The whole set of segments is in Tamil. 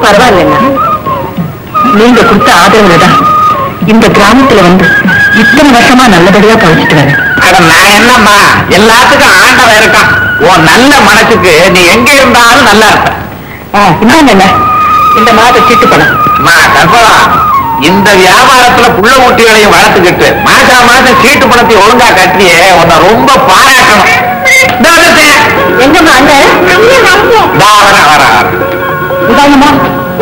பரவாயில்ல, நீங்க கொடுத்த ஆதரவுலதான் இந்த கிராமத்துல வந்து இத்தனை வருஷமா நல்லபடியா கழிச்சிட்டு வரேன். நான் என்னம்மா, எல்லாத்துக்கும் ஆண்டவன் இருக்கான். உன் நல்ல மனசுக்கு நீ எங்க இருந்தாலும் நல்லா இருப்ப. இன்னொன்னு, இந்த மாத சீட்டு பணம். இந்த வியாபாரத்துல புள்ள ஊட்டிகளையும் வளர்த்துக்கிட்டு மாசம் சீட்டு பணத்தை ஒழுங்கா கட்டியே உன்னை ரொம்ப பாராட்டணும். எங்கம்மா அங்க இதாங்கம்மா,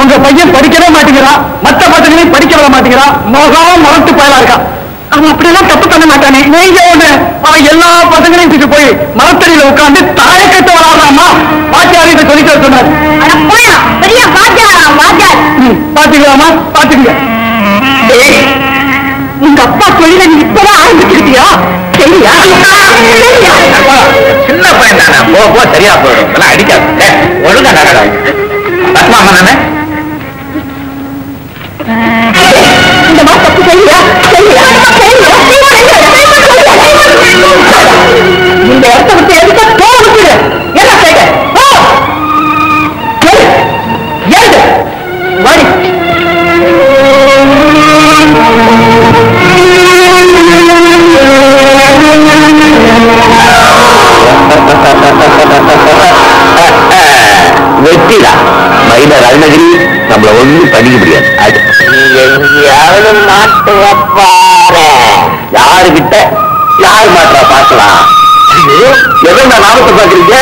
உங்க பையன் படிக்கவே மாட்டேங்கிறான், மற்ற பசங்களையும் படிக்க வர மாட்டேங்கிறான், மோகம் மறட்டு பயலா இருக்கான். அவன் அப்படியெல்லாம் தப்பு பண்ண மாட்டானே. நீங்க ஒண்ணு, அவன் எல்லா பசங்களையும் தூக்கி போய் மரத்தடியில உட்காந்து தாயக்கத்தை வராமா வாத்தியாரிட்ட சொல்லிட்டு சொன்னாரு. பாத்துக்கலாமா? பாத்துக்க. உங்க அப்பா தொழில நீ இப்பதான் ஆரம்பிச்சிருக்கியா? சரியா? சின்ன பையன் தானே, போ சரியா போயிடும். அடிக்காது, ஒழுங்கா நடடா. பத்மாமா தானே இந்த மாதிரி தப்பு செய்யா? இந்த இடத்த விட்டு எடுக்க போகுது. என்ன செய்ய? வாடி. வெற்றிடா மயில ரத்னகிரி, நம்மள ஒண்ணும் படிக்க முடியாது. எங்கேயாவது மாட்டு வைப்பாரு. யாருகிட்ட யாரு மாட்டா பாக்கலாம். எதை நாமத்தை பாக்குறீங்க?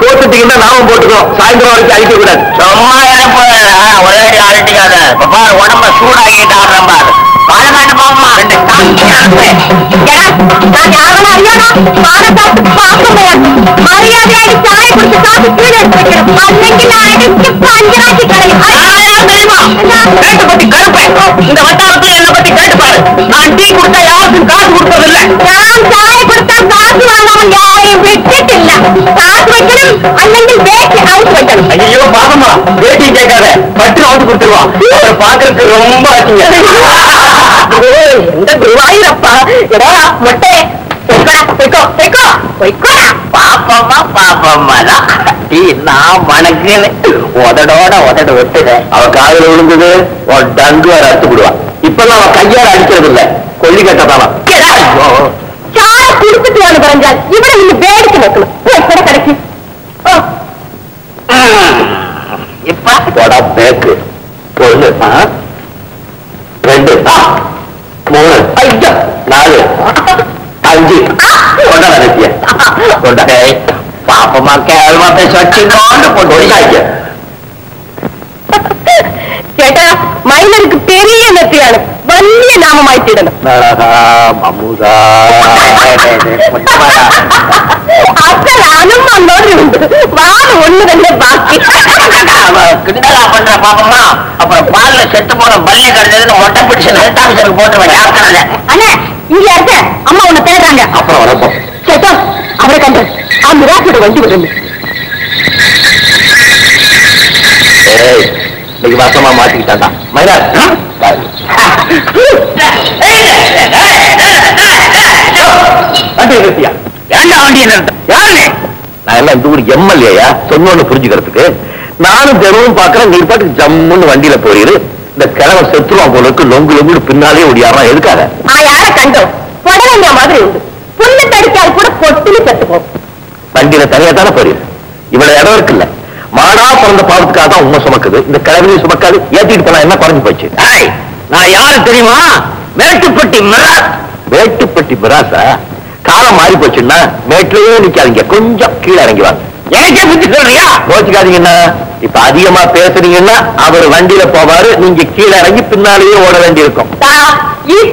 தோத்துட்டீங்கன்னா நாமம் போட்டுக்கோ, சாயந்தரம் வரைக்கும் அழிக்க கூடாது. சும்மா ஒரே அழட்டிக்காத. உடம்ப சூடாகிட்டு ஆடுறேன் பாரு. மரியாதையாக சாய் கொடுத்து காசு கீழே எடுத்து வைக்கிறோம். அன்னைக்கு நான் அடிச்சு பஞ்சராட்சி கடையும். இந்த வட்டாரத்துல என்ன பத்தி கேட்டுப்பாரு. நான் டீ கொடுத்தா யாருக்கும் காசு கொடுத்ததில்லை. நான் சாய் கொடுத்தா காசு வாங்காமல் யாரையும் விட்டுட்டு இல்ல. காசு வைக்கணும், அல்லது வேட்டி அவுத்து வைக்கணும். ஐயோ பாவமா, வேட்டி கேட்காத, பட்டு அவுத்து கொடுத்துருவான். அவரை பாக்குறதுக்கு ரொம்ப இந்த குருவாயிரப்பா மொட்டை நான் மணக்குன்னு உதடோட உதட விட்டுறேன். அவ காதல விழுந்தது டங்கு வர அறுத்து விடுவான். இப்பெல்லாம் அவன் கையால அடிக்கிறது இல்ல, கொல்லி கட்டதானா. சாய குடுத்துட்டு வந்து பறஞ்சால் இவரை நீங்க வேடிக்கை வைக்கணும். கிடைக்கு இப்ப பேக்கு ஒண்ணு, 2, 3, 4, 5 கொண்ட பாப்பமா கேள்வா பேசுவாங்க போட்டு கேட்டா மைனருக்கு பெரிய நெத்தியான வலிய நாமமாயிட்டிடணும். அசல் அனுமானோடு உண்டு. வாழ ஒண்ணு ரெண்டு பாக்கி கிண்டலா பண்ற பாப்பமா. அப்புறம் பால்ல செத்து போன பள்ளி கண்டதுன்னு மொட்டை பிடிச்சு ஹெல்த் ஆஃபீஸருக்கு போட்டுருவேன். அண்ணே இங்க இருக்க அம்மா உன்னை தேடுறாங்க. அப்புறம் வரப்போம் சேட்டா அவரை கண்டு அந்த ராசியோட வண்டி விடுங்க. இன்னைக்கு வருஷமா மாட்டிக்கிட்டாண்டா மயிலா. ஏண்டா வண்டியை நிறுத்த? யாருங்க? நான் எல்லாம் இந்த ஊர் எம்எல்ஏயா, சொன்னோன்னு புரிஞ்சுக்கிறதுக்கு. நானும் தெருவும் பாக்குறேன், நீ பாட்டுக்கு ஜம்முன்னு வண்டியில போயிரு. இந்த கிழமை செத்துருவான் போலுக்கு லொங்கு லொங்கு பின்னாலே ஓடியாரான். எதுக்காக? யார கண்டோம் புடவைங்க மாதிரி உண்டு. புண்ணு தடிக்கால் கூட பொட்டுன்னு செத்துப்போம். வண்டியில தனியா தானே போயிரு. இவ்வளவு இடம் இருக்குல்ல, மாடா பிறந்த பாவத்துக்காக தான் உண்மை சுமக்குது. இந்த கிழமையும் சுமக்காது. ஏத்திட்டு போனா என்ன குறைஞ்சு போச்சு? நான் யாரு தெரியுமா? மேட்டுப்பட்டி மிராஸ். மேட்டுப்பட்டி மிராசா? காலம் மாறி போச்சுன்னா மேட்லயே நிக்காதீங்க, கொஞ்சம் கீழே இறங்கிவாங்க. எனக்கே புத்தி சொல்றியா? கோச்சுக்காதீங்கன்னா. இப்ப அதிகமா பேசுறீங்கன்னா அவர் வண்டியில போவாரு, நீங்க கீழே இறங்கி பின்னாலேயே ஓட வேண்டி இருக்கும்.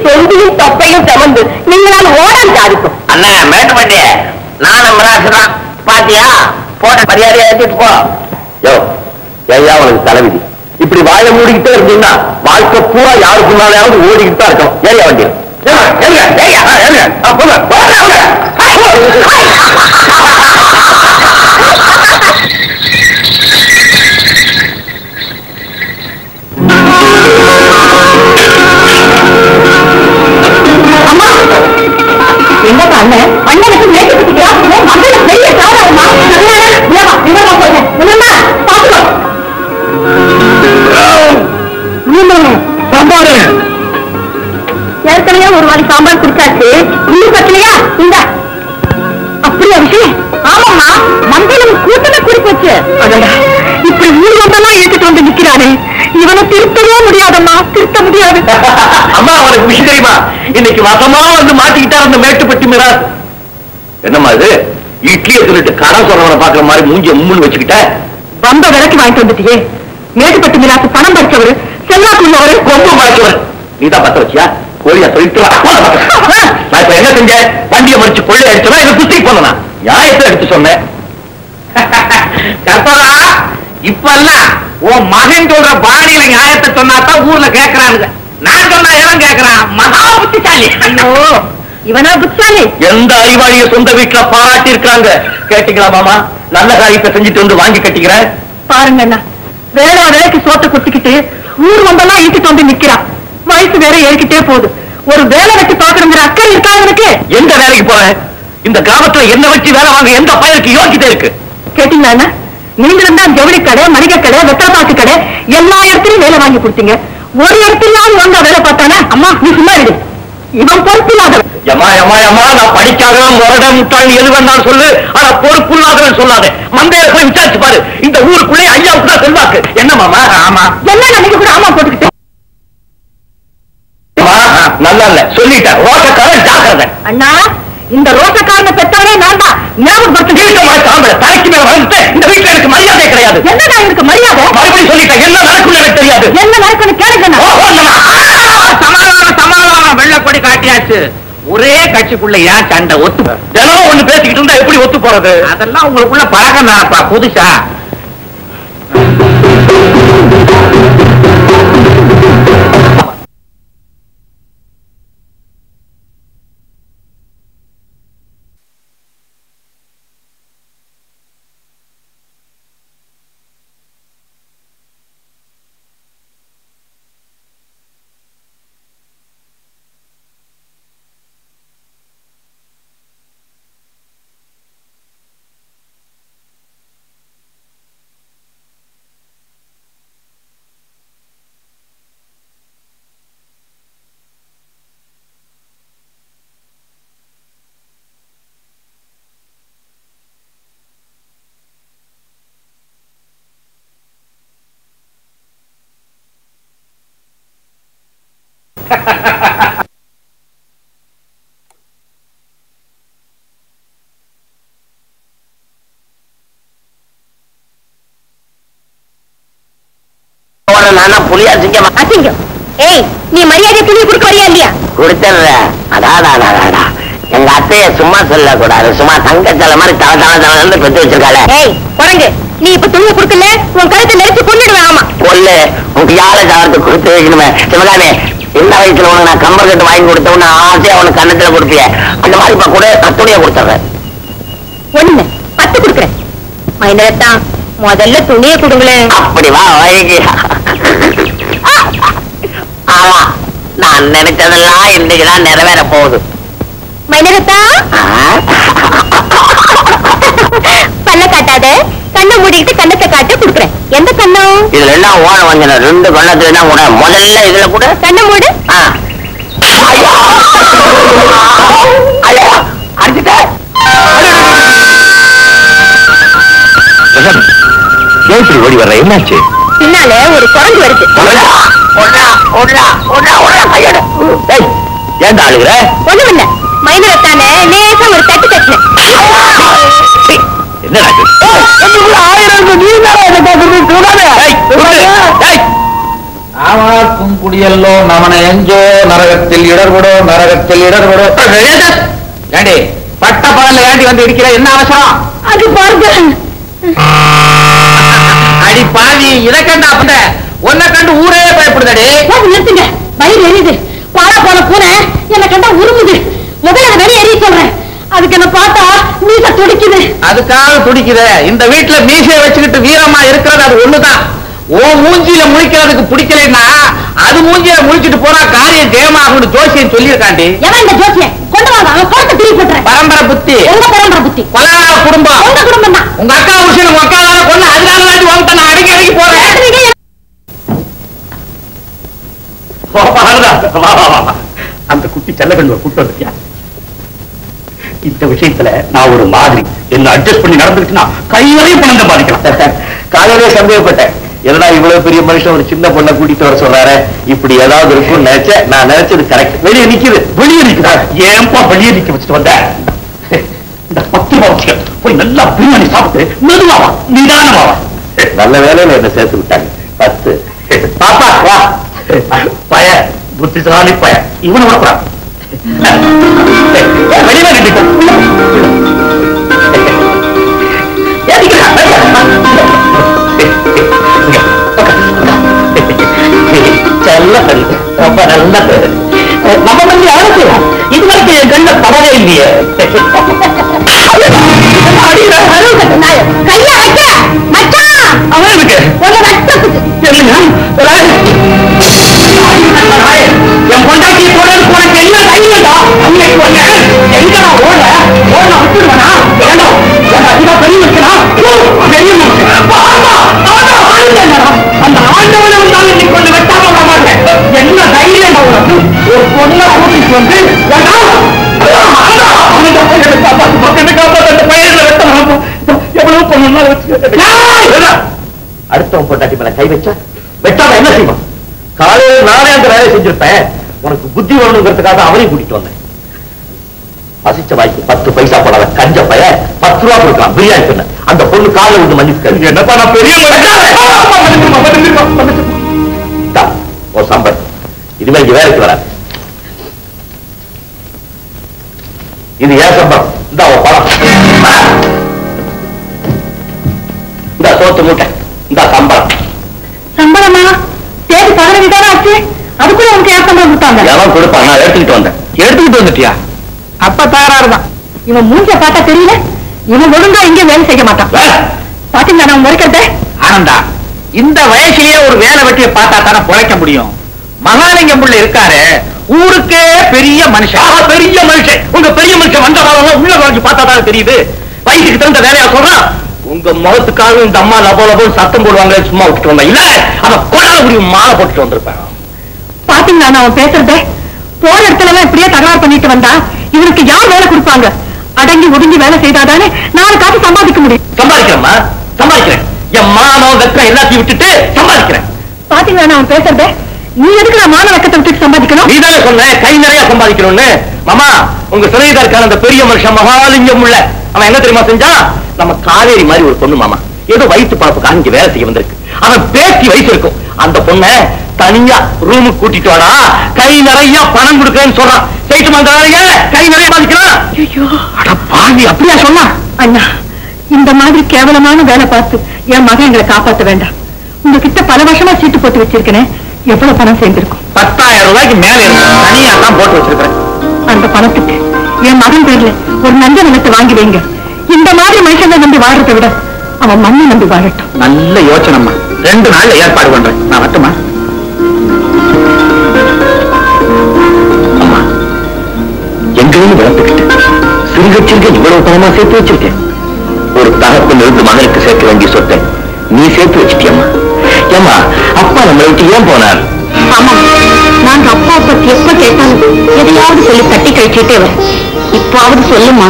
தொந்தியும் தொப்பையும் சமந்து நீங்களால் ஓடாம சாதிக்கும். அண்ணா மேட்டுப்பட்டி நானும் மிராசு தான். பாத்தியா? போட்ட மரியாதையா ஏற்றிட்டு போ. யோ ஐயா, உனக்கு தலைவிதி. இப்படி வாயை மூடிக்கிட்டே இருந்தீங்கன்னா வாழ்க்கை பூரா யாருக்குனாலையாவது ஓடிக்கிட்டு தான் இருக்கணும். ஏரியா வண்டியில் ஒரு வாரி சாம்பார் குடிச்சாச்சு. இன்னும் பத்தலையா? இந்த அப்படியா விஷயம்? ஆமாம்மா, மந்தளம் கூட்டமே குடிப்போச்சு. இப்படி ஊர் வந்தெல்லாம் ஏற்றிட்டு வந்து நிக்கிறானே, இவனை திருத்தவே முடியாதம்மா, திருத்த முடியாது. அம்மா அவனுக்கு விஷயம் தெரியுமா? இன்னைக்கு வசமா வந்து மாட்டிக்கிட்டா அந்த மேட்டுப்பட்டி மிராஸ். என்னம்மா இது? இட்லியை சொல்லிட்டு கடன் சொல்றவனை பாக்குற மாதிரி மூஞ்சிய மும்முன்னு வச்சுக்கிட்ட. வந்த விலைக்கு வாங்கிட்டு வந்துட்டியே. மேட்டுப்பட்டி மிராசு பணம் பறிச்சவரு, செல்லாக்குள்ளவரு, கொம்பு மறைச்சவன். நீதான் பத்த வச்சியா? கோழியா சொல்லிட்டு நான் இப்ப என்ன செஞ்சேன்? வண்டியை மறிச்சு கொள்ளை அடிச்சவன் என்ன குஸ்தி போனா நியாயத்தை எடுத்து சொன்னேன். கற்பகா, இப்ப எல்லாம் உன் மகன் சொல்ற பாடியில நியாயத்தை சொன்னாதான் ஊர்ல கேக்குறானுங்க. நான் சொன்னா இடம் கேக்குறான். மகா புத்திசாலி. ஐயோ இவனா புத்தாலே. எந்த அறிவாளிய சொந்த வீட்டுல பாராட்டி இருக்காங்க கேட்டீங்களா மாமா? நல்ல காரியத்தை செஞ்சுட்டு வந்து வாங்கி கட்டிக்கிறேன். பாருங்க அண்ணா, வேலை வேலைக்கு சோத்தை குத்திக்கிட்டு ஊர் வந்தெல்லாம் இழுத்துட்டு வந்து நிக்கிறான். வயசு வேற ஏறிக்கிட்டே போகுது. ஒரு வேலை வச்சு பாக்கணுங்கிற அக்கறை இருக்கா இவனுக்கு? எந்த வேலைக்கு போறேன்? இந்த கிராமத்துல என்ன வச்சு வேலை வாங்க எந்த பையனுக்கு யோகிதை இருக்கு? கேட்டீங்களா அண்ணா? நீங்களும் தான் ஜவுளி கடை, மளிகை கடை, வெத்தலைப்பாக்கு கடை எல்லா இடத்துலயும் வேலை வாங்கி கொடுத்தீங்க. ஒரு இடத்துலயாவது ஒன்றா வேலை பார்த்தானே? அம்மா நீ சும்மா இரு. இவன் பொறுப்பு இல்லாதவன். யமா யமா யமா, நான் படிக்காதவன் முரட முட்டாள் எது வேண்டாம் சொல்லு, ஆனா பொறுப்புள்ளாதவன் சொல்லாத. மந்தையில போய் விசாரிச்சு பாரு. இந்த ஊருக்குள்ளே ஐயாவுக்கு தான் செல்வாக்கு. என்ன மாமா? ஆமா என்ன நினைக்க கூட ஆமா போட்டுக்கிட்டு. நல்லா இல்ல சொல்லிட்டேன். ரோட்டக்காரன் ஜாக்கிரதை. அண்ணா, இந்த ரோட்டக்காரனை பெற்றவனே நான் தான். தலைக்கு மேல வந்துட்டு இந்த வீட்டுல எனக்கு மரியாதை கிடையாது. என்னடா இருக்கு மரியாதை? மறுபடியும் சொல்லிட்டேன். என்ன நடக்கும் எனக்கு தெரியாது. என்ன நடக்குன்னு கேளுங்க. சமாதானம் சமாதானம். வெள்ளப்படி காட்டியாச்சு. ஒரே கட்சிக்குள்ள ஏன் சண்டை? ஒத்து தினம் ஒண்ணு பேசிக்கிட்டு இருந்தா எப்படி ஒத்து போறது? அதெல்லாம் உங்களுக்குள்ள பழக்கம் தானப்பா, புதுசா. நானா புலியா சிங்கமா? அசிங்கம். ஏய், நீ மரியாதை துணி கொடுக்க வரியா இல்லையா? கொடுத்துடுற. அடாடா, எங்க அத்தைய சும்மா சொல்ல கூடாது. சும்மா தங்கச்சல மாதிரி தலை பெற்று வச்சிருக்காளே. ஏய் குரங்கு, நீ இப்ப துணியை கொடுக்கல உன் கழுத்தை நெரிச்சு கொண்டுடுவேன். ஆமா கொல்லு. உனக்கு யாரை சார்த்து கொடுத்து வைக்கணுமே. சிவகாமி, இந்த வயசுல உனக்கு நான் கம்பர் கட்டு வாங்கி கொடுத்த உன்ன ஆசையா உனக்கு கண்ணத்துல கொடுப்பிய அந்த மாதிரி இப்ப கூட துணியை கொடுத்துறேன். ஒண்ணு 10 கொடுக்குறேன். மைனத்தான் முதல்ல துணியை கொடுங்களேன். அப்படி வா வயகி. ஆமா, நான் நினைச்சதெல்லாம் இன்னைக்குதான் நிறைவேற போகுது. மைனரத்தா பல்ல காட்டாத, கண்ணை மூடிட்டு கண்ணத்தை காட்ட கொடுக்குறேன். எந்த கண்ணம்? இதுல என்ன ஓன வஞ்சன 2 கண்ணத்துல என்ன கூட முதல்ல இதுல கூட கண்ணை மூடு. அடிச்சுட்டேன். ஓடி வர்ற என்னாச்சு? பின்னால ஒரு குரங்கு வருது. ஏன்டா அழுகுற? ஒண்ணும் இல்ல, மைனரத்தான லேசா ஒரு தட்டு தட்டினேன். குடியல்லோ நமன எஞ்சோ நரகத்தில் இடர்படோ நரகத்தில் இடர்படோ. ஏண்டி பட்ட பகல்ல ஏண்டி வந்து இருக்கிற? என்ன அவசரம்? அது பாருங்க. அடி பாவி, இதை கண்டா அப்ப உன்னை கண்டு ஊரே பயப்படுதடி. நிறுத்துங்க, வயிறு எரியுது. பாடா போன பூனை என்னை கண்டா உருமுது. முதல்ல வெளியே எரிய சொல்றேன். அதுக்கு என்ன பார்த்தா மீசை துடிக்குது. அதுக்காக துடிக்குது. இந்த வீட்டுல மீசையை வச்சுக்கிட்டு வீரமா இருக்கிறது அது ஒண்ணுதான். ஓ மூஞ்சியில முழிக்கிறதுக்கு பிடிக்கலைன்னா அது மூஞ்சியில முழிச்சிட்டு போனா காரியம் ஜெயமாகும்னு ஜோசியன் சொல்லியிருக்காண்டி. எவன் இந்த ஜோசியன்? கொண்டு வாங்க, அவன் கோட்டை திருப்பி போட்டுறேன். பரம்பரை புத்தி. உங்க பரம்பரை புத்தி. கொலகார குடும்பம். உங்க குடும்பம் தான். உங்க அக்கா விஷயம் உங்க அக்கா கொண்டு அதனால உங்ககிட்ட நான் அடங்கி போறேன். அந்த குட்டி செல்லகண்ணுவை கூட்டு வந்துட்டியா? இந்த விஷயத்துல நான் ஒரு மாதிரி என்ன அட்ஜஸ்ட் பண்ணி நடந்துருச்சுன்னா கையிலையும் பணம் சம்பாதிக்கலாம். காலையிலே சந்தேகப்பட்டேன், என்னடா இவ்வளவு பெரிய மனுஷன் ஒரு சின்ன பொண்ணை கூட்டிட்டு வர சொல்றாரு, இப்படி ஏதாவது இருக்கும்னு நினைச்சேன். நான் நினைச்சது கரெக்ட். வெளியே நிக்குது. வெளியே நிக்குதா? ஏன்பா வெளியே நிக்க வச்சுட்டு வந்த? இந்த 10 ரூபாய் வச்சுக்க போய் நல்லா பிரியாணி சாப்பிட்டு மெதுவாவா நிதானமாவா. நல்ல வேலையில என்ன சேர்த்து விட்டாங்க. 10 பாப்பா வா. பய புத்திசாலி பய, இவனை விடக்கூடாது. வெளியே நின்று ரொம்ப நல்லது. நம்ம வந்து யாருக்கு இது வரைக்கும் என் கண்ணில் படவே இல்லையே. அவனுக்கு என் பொண்டாட்டி போனது உனக்கு என்ன தைரியம்டா? அன்னைக்கு ஒண்ணு எங்க நான் ஓட விட்டுடுவேனா? வேண்டாம், அதிகமா பெரிய வைக்கலாம். அந்த ஆண்டவனை வந்தாலும் இன்னைக்கு கொண்டு வெட்டாம விட மாட்டேன். என்ன தைரியம் உனக்கு? ஒரு பொண்ணை கூட்டிட்டு வந்து எவ்வளவு பொண்ணு அடுத்தவன் பொண்டாட்டி மேல கை வச்சா வெட்டாம என்ன செய்வான்? காலையில நானே அந்த வேலையை செஞ்சிருப்பேன். உனக்கு புத்தி வரணுங்கிறதுக்காக அவனையும் கூட்டிட்டு வந்தேன். பசிச்ச வாய்க்கு 10 பைசா போடாத கஞ்ச பைய 10 ரூபா கொடுக்கலாம் பிரியாணி பண்ண. அந்த பொண்ணு காலையில வந்து மன்னிப்பு. என்னப்பா நான் பெரிய சம்பளம் இனிமே இங்க வேலைக்கு வராது. இது ஏன் சம்பளம்? இந்த பணம், இந்த சோத்து மூட்டை, இந்த சம்பளம். சம்பளமா? தேதி 15 தானே ஆச்சு, அதுக்குள்ள உனக்கு ஏன் சம்பளம் கொடுத்தாங்க? எவன் கொடுப்பான்? நான் எடுத்துக்கிட்டு வந்தேன். எடுத்துக்கிட்டு வந்துட்டியா? அப்ப தயாராருதான். இவன் மூஞ்ச பார்த்தா தெரியல, இவன் ஒழுங்கா இங்க வேலை செய்ய மாட்டான். பாத்தீங்களா நான் முறைக்கிறத? ஆனந்தா, இந்த வயசுலயே ஒரு வேலை வெட்டியை பார்த்தா தானே பொழைக்க முடியும். மகாலிங்கம் புள்ள இருக்காரு, ஊருக்கே பெரிய மனுஷன். பெரிய மனுஷன். உங்க பெரிய மனுஷன் வந்த உள்ள வரைக்கும் பார்த்தா தான் தெரியுது. வயசுக்கு தகுந்த வேலையா சொல்றான். உங்க முகத்துக்காக இந்த அம்மா லபோ லபோ சத்தம் போடுவாங்க, சும்மா விட்டுட்டு வந்தேன். இல்ல அவன் கொண்டாட முடியும், மாலை போட்டுட்டு வந்திருப்பேன். பாத்தீங்களா நான் அவன் பேசுறத? போற இடத்துல எல்லாம் இப்படியே தகராறு பண்ணிட்டு வந்தா இவனுக்கு யார் வேலை கொடுப்பாங்க? அடங்கி ஒடுங்கி வேலை செய்தாதானே 4 காசு சம்பாதிக்க முடியும். சம்பாதிக்கிறேம்மா, சம்பாதிக்கிறேன். என் மானம் வெக்கம் எல்லாத்தையும் விட்டுட்டு சம்பாதிக்கிறேன். பாத்தீங்களா நான் அவன் பேசுறத? நீ எதுக்கு நான் மான வெக்கத்தை விட்டுட்டு சம்பாதிக்கணும்? நீதானே சொன்ன கை நிறைய சம்பாதிக்கணும்னு. மாமா, உங்க சிலையில இருக்கான அந்த பெரிய மனுஷன் மகாலிங்கம் உள்ள அவன் என்ன தெரியுமா செஞ்சா? நம்ம காவேரி மாதிரி ஒரு பொண்ணு மாமா, ஏதோ வயிற்று பார்ப்புக்காக இங்க வேலை செய்ய வந்திருக்கு. அவன் பேத்தி வயசு இருக்கும். அந்த பொண்ணை தனியா ரூமுக்கு கூட்டிட்டு வாடா, கை நிறைய பணம் கொடுக்கறேன்னு சொல்றான். செய்து வந்தாங்க, கை நிறைய பாதிக்கிறான். ஐயோ, அட பாவி, அப்படியா சொன்னா? அண்ணா, இந்த மாதிரி கேவலமான வேலை பார்த்து என் மகன் எங்களை காப்பாற்ற வேண்டாம். உங்ககிட்ட பல வருஷமா சீட்டு போட்டு வச்சிருக்கேன். எவ்வளவு பணம் சேர்ந்திருக்கும்? 10,000 ரூபாய்க்கு மேல இருக்கும். தனியா தான் போட்டு வச்சிருக்கிறேன். அந்த பணத்துக்கு என் மகன் பேர்ல ஒரு நல்ல நிலத்தை வாங்கி வைங்க. இந்த மாதிரி மனுஷனை நம்பி வாழறதை விட அவன் மண்ணை நம்பி வாழட்டும். நல்ல யோசனைமா. 2 நாள்ல ஏற்பாடு பண்றேன். நான் வரட்டுமா? அம்மா, எங்களையும் வளர்த்துக்கிட்டு சிறுகட்சிங்க இவ்வளவு பணமா சேர்த்து வச்சிருக்கேன். ஒரு தகப்பன் இருந்து மகனுக்கு சேர்க்க வேண்டிய சொத்தை நீ சேர்த்து வச்சிட்டியம்மா. ஏமா, அப்பா நம்மளை விட்டு ஏன் போனார்? ஆமா, நாங்க அப்பா பத்தி எப்ப கேட்டாலும் எதையாவது சொல்லி தட்டி கழிச்சுட்டே வர. இப்பாவது சொல்லுமா,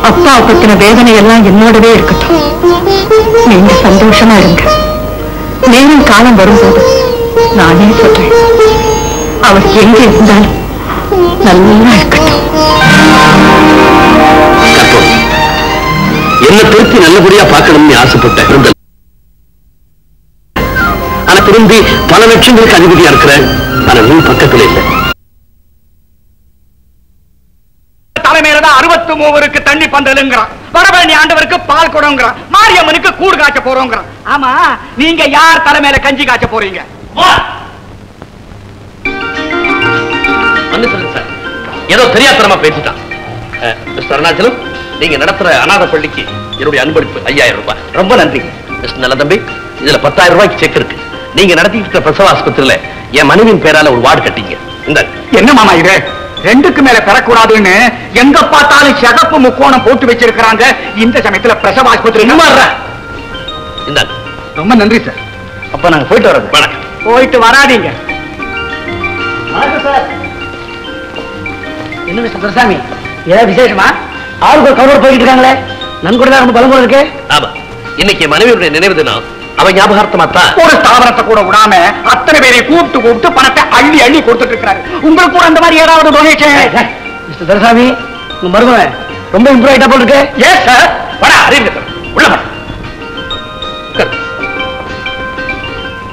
அப்பா பத்தின வேதனை எல்லாம் என்னோடவே இருக்கட்டும். நீங்க சந்தோஷமா இருங்க. நேரம் காலம் வரும்போது நானே சொல்றேன், அவர் எங்க இருந்தாலும் நல்லா இருக்கட்டும். என்ன திருப்பி நல்லபடியா பார்க்கணும்னு ஆசைப்பட்டேன். ஆனா திரும்பி பல லட்சங்களுக்கு அதிபதியா இருக்கிறேன். ஆனா நீ பக்கத்துல இல்லை. தலைமையிலதான் 63 தண்ணி பந்தலுங்கிறான். வடபழனி ஆண்டவருக்கு பால் குடங்கிறான். மாரியம்மனுக்கு கூடு காய்ச்ச போறோங்கிறான். ஆமா, நீங்க யார் தலைமையில கஞ்சி காய்ச்ச போறீங்க? ஏதோ தெரியாதனமா பேசிட்டான். மிஸ்டர் அருணாச்சலம், நீங்க நடத்துற அநாத பள்ளிக்கு என்னுடைய அன்பளிப்பு 5000 ரூபாய். ரொம்ப நன்றி. மிஸ்டர் நல்ல தம்பி, இதுல 10,000 ரூபாய்க்கு செக் இருக்கு. நீங்க நடத்திக்கிட்ட பிரசவ ஆஸ்பத்திரியில என் மனைவியின் பேரால ஒரு வார்டு கட்டிங்க. இந்த என்ன மாமா இது? 2க்கு மேல பெறக்கூடாதுன்னு எங்க பார்த்தாலும் சிகப்பு முக்கோணம் போட்டு வச்சிருக்கிறாங்க. இந்த சமயத்துல பிரசவ ஆஸ்பத்திரி இந்த ரொம்ப நன்றி சார். அப்ப நாங்க போயிட்டு வரோம். வணக்கம். போயிட்டு வராதீங்க. என்ன மிஸ்டர் துரைசாமி, ஏதாவது விசேஷமா? ஆளுக்கு கவர் போயிட்டு இருக்காங்களே, நன்கொடை ரொம்ப பலம் போல இருக்கு. ஆமா, இன்னைக்கு மனைவியுடைய நினைவு தினம். அவன் ஞாபகார்த்தமா தான் ஒரு தாவரத்தை கூட விடாம அத்தனை பேரை கூப்பிட்டு பணத்தை அள்ளி அள்ளி கொடுத்துட்டு இருக்காரு. உங்களுக்கு கூட அந்த மாதிரி ஏதாவது டொனேஷன்? மிஸ்டர் துரைசாமி, உங்க மருமகன் ரொம்ப இம்ப்ரூவ் ஆயிட்டா போல இருக்கு. ஏன் சார்? வட அறிவிக்க உள்ள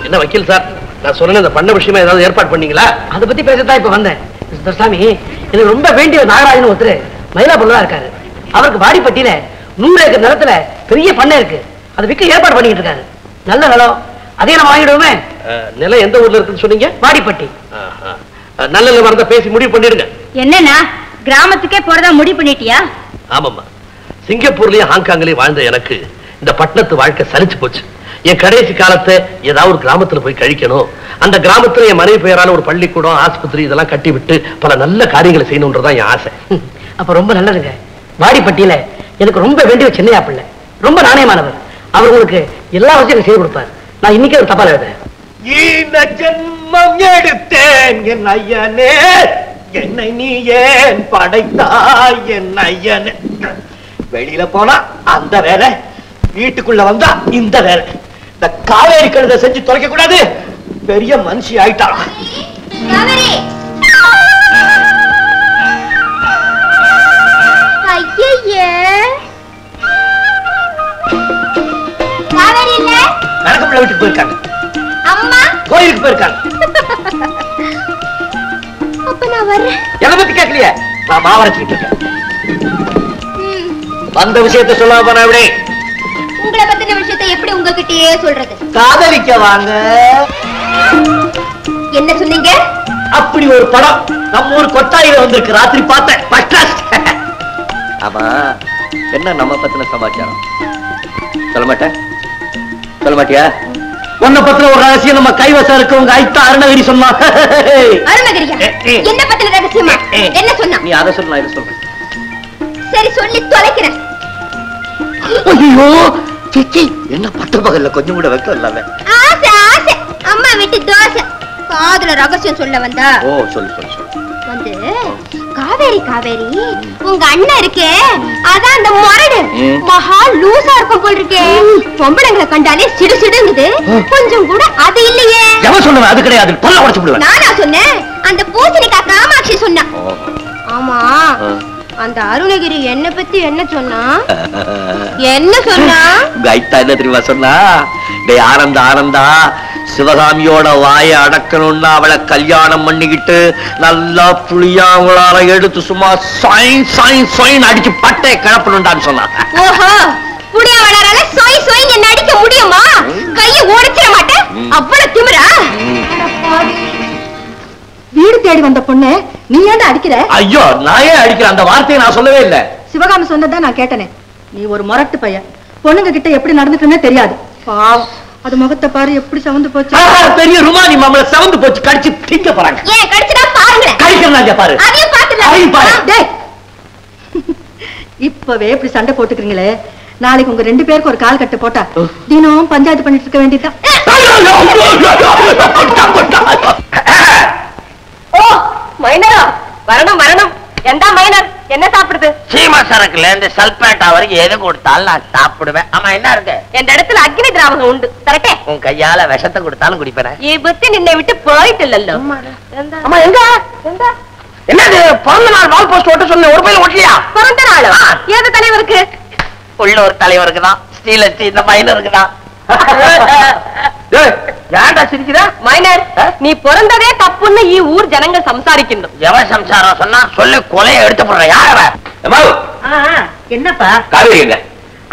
என்ன வக்கீல் சார், நான் சொன்ன இந்த பண்ண விஷயமா ஏதாவது ஏற்பாடு பண்ணீங்களா? அதை பத்தி பேசத்தான் இப்ப வந்தேன். மிஸ்டர் துரைசாமி, எனக்கு ரொம்ப வேண்டிய நாகராஜன் ஒருத்தர் மயிலாப்பூர்ல இருக்காரு. அவருக்கு வாடிப்பட்டியில 100 ஏக்கர் நிலத்துல பெரிய பண்ணை இருக்கு. அதை விற்க ஏற்பாடு பண்ணிட்டு இருக்காரு. நல்ல நிலம், அதே நம்ம வாங்கிடுவோமே. நிலம் எந்த ஊர்ல இருக்குன்னு சொன்னீங்க? வாடிப்பட்டி. நல்ல நிலம் இருந்தா பேசி முடிவு பண்ணிடுங்க. என்னன்னா கிராமத்துக்கே போறதா முடிவு பண்ணிட்டியா? ஆமாம்மா, சிங்கப்பூர்லயும் ஹாங்காங்லயும் வாழ்ந்த எனக்கு இந்த பட்டணத்து வாழ்க்கை சலிச்சு போச்சு. என் கடைசி காலத்தை ஏதாவது ஒரு கிராமத்துல போய் கழிக்கணும். அந்த கிராமத்துல என் மனைவி பெயரால ஒரு பள்ளிக்கூடம், ஆஸ்பத்திரி இதெல்லாம் கட்டி விட்டு பல நல்ல காரியங்களை செய்யணும்ன்றதான் என் ஆசை. அப்ப ரொம்ப நல்லதுங்க. வாடிப்பட்டியில எனக்கு ரொம்ப வேண்டிய சின்னையா பிள்ளை, ரொம்ப நாணயமானவர். அவர் உங்களுக்கு எல்லா வசதியும் செய்து கொடுப்பார். நான் இன்னைக்கே ஒரு தபால் எழுதுறேன். இந்த ஜென்மம் எடுத்தேன் என் ஐயனே, என்னை நீ ஏன் படைத்தாய் என் ஐயனே. வெளியில போனா அந்த வேலை, வீட்டுக்குள்ள வந்தா இந்த வேலை. இந்த காவேரி கழுதை செஞ்சு தொலைக்க கூடாது. பெரிய மனுஷி ஆயிட்டா. கணக்கப்புள்ள வீட்டுக்கு போயிருக்காங்க. அம்மா கோயிலுக்கு போயிருக்காங்க. அப்ப நான் வர்றேன். எதை பத்தி கேட்கலையே, நான் மாவரைச்சுக்கிட்டு இருக்கேன். வந்த விஷயத்தை சொல்லாம போனா எப்படி? உங்களை பத்தின விஷயத்தை எப்படி உங்ககிட்டயே சொல்றது? காதலிக்க வாங்க. என்ன சொன்னீங்க? அப்படி ஒரு படம் நம்ம ஊர் கொட்டாயில வந்திருக்கு. ராத்திரி பார்த்தேன். First class. ஆமா, என்ன நம்ம பத்தின சமாச்சாரம்? சொல்ல மாட்டேன். சொல்ல மாட்டியா? உன்னை பத்தின ஒரு ரகசியம் நம்ம கைவசம் இருக்கு. உங்க ஐத்தா அருணகிரி சொன்னா. அருணகிரியா? என்ன பத்தின ரகசியமா? என்ன சொன்னா? நீ அதை சொல்ல, நான் இதை சொல்றேன். சரி சொல்லி தொலைக்கிறேன். ஐயோ சிச்சி, என்ன பட்ட பகல்ல கொஞ்சம் கூட வைக்க இல்லாம. ஆசை ஆசை, அம்மா வீட்டு தோசை. காதுல ரகசியம் சொல்ல வந்தா? ஓ சொல்லு சொல்லு சொல்லு. வந்து காவேரி காவேரி, உங்க அண்ணன் இருக்கே அதான் அந்த மொரடு மகா லூசா இருக்கும் போல் இருக்கே. பொம்பளைங்களை கண்டாலே சிடு சிடுங்குது, கொஞ்சம் கூட அது இல்லையே. எவன் சொன்னவன்? அது கிடையாது, பல்ல உடைச்சு விடுவேன். நானா சொன்னேன்? அந்த பூசணிக்கா காமாட்சி சொன்னா. ஆமா, அந்த அருணகிரி என்ன பத்தி என்ன சொன்னா? என்ன சொன்னா? கைத்தா என்ன தெரியுமா சொன்னா? டேய் ஆனந்தா ஆனந்தா, சிவகாமியோட வாயை அடக்கணும்னா அவளை கல்யாணம் பண்ணிக்கிட்டு நல்லா புளியாங்களால எடுத்து சும்மா சாயின் சாயின் சாயின் அடிச்சு பட்டை கிளப்பணும்டான்னு சொன்னா. ஓஹோ, புளியா வளரால சொய் சொய் என்ன அடிக்க முடியுமா? கையை உடைச்சிட மாட்டேன், அவ்வளவு திமிரா? வீடு தேடி வந்த பொண்ணு நீ ஏன் அடிக்கிற? ஐயோ, நான் ஏன் அடிக்கிறேன்? அந்த வார்த்தையை நான் சொல்லவே இல்லை. சிவகாமி சொன்னதான் நான் கேட்டனே. நீ ஒரு முரட்டு பையன், பொண்ணுங்க கிட்ட எப்படி நடந்துக்கணும்னே தெரியாது. பாவம், அது முகத்தை பாரு எப்படி சவந்து போச்சு. பெரிய ருமானி மாமல சவந்து போச்சு, கடிச்சு திங்க போறாங்க. ஏன் கடிச்சுடா பாருங்க. கடிக்கிறா பாரு. அதையும் பாத்து இப்பவே இப்படி சண்டை போட்டுக்கிறீங்களே, நாளைக்கு உங்க 2 பேருக்கு ஒரு கால் கட்டு போட்டா தினம் பஞ்சாயத்து பண்ணிட்டு இருக்க வேண்டியதுதான். ஓ மைனரா, வரணும் வரணும். எந்தா மைனர், என்ன சாப்பிடுது? சீமா சரக்குல இருந்து சல்பேட்டா வரைக்கும் எது கொடுத்தாலும் நான் சாப்பிடுவேன். ஆமா, என்ன இருக்கு? எந்த இடத்துல அக்னி திராவகம் உண்டு, கரெக்டே. உன் கையால விஷத்தை கொடுத்தாலும் குடிப்பேன். புத்தி நின்னை விட்டு போயிட்டு இல்லல்ல. அம்மா எங்க என்னது பிறந்த நாள் வால் போஸ்ட் ஒட்ட சொன்ன ஒரு பையில ஒட்டலையா? பிறந்த நாள் ஏது தலைவருக்கு? உள்ளூர் தலைவருக்கு தான். ஸ்ரீலட்சி இந்த மைனருக்கு தான். ஏன்டா சிரிக்கிற? மைனர், நீ பிறந்ததே தப்புன்னு ஊர் ஜனங்க சம்சாரிக்கணும். எவன் சம்சாரம் சொன்னா சொல்லி கொலையை எடுத்து போடுற. யார? என்னப்பா? காவேரி எங்க?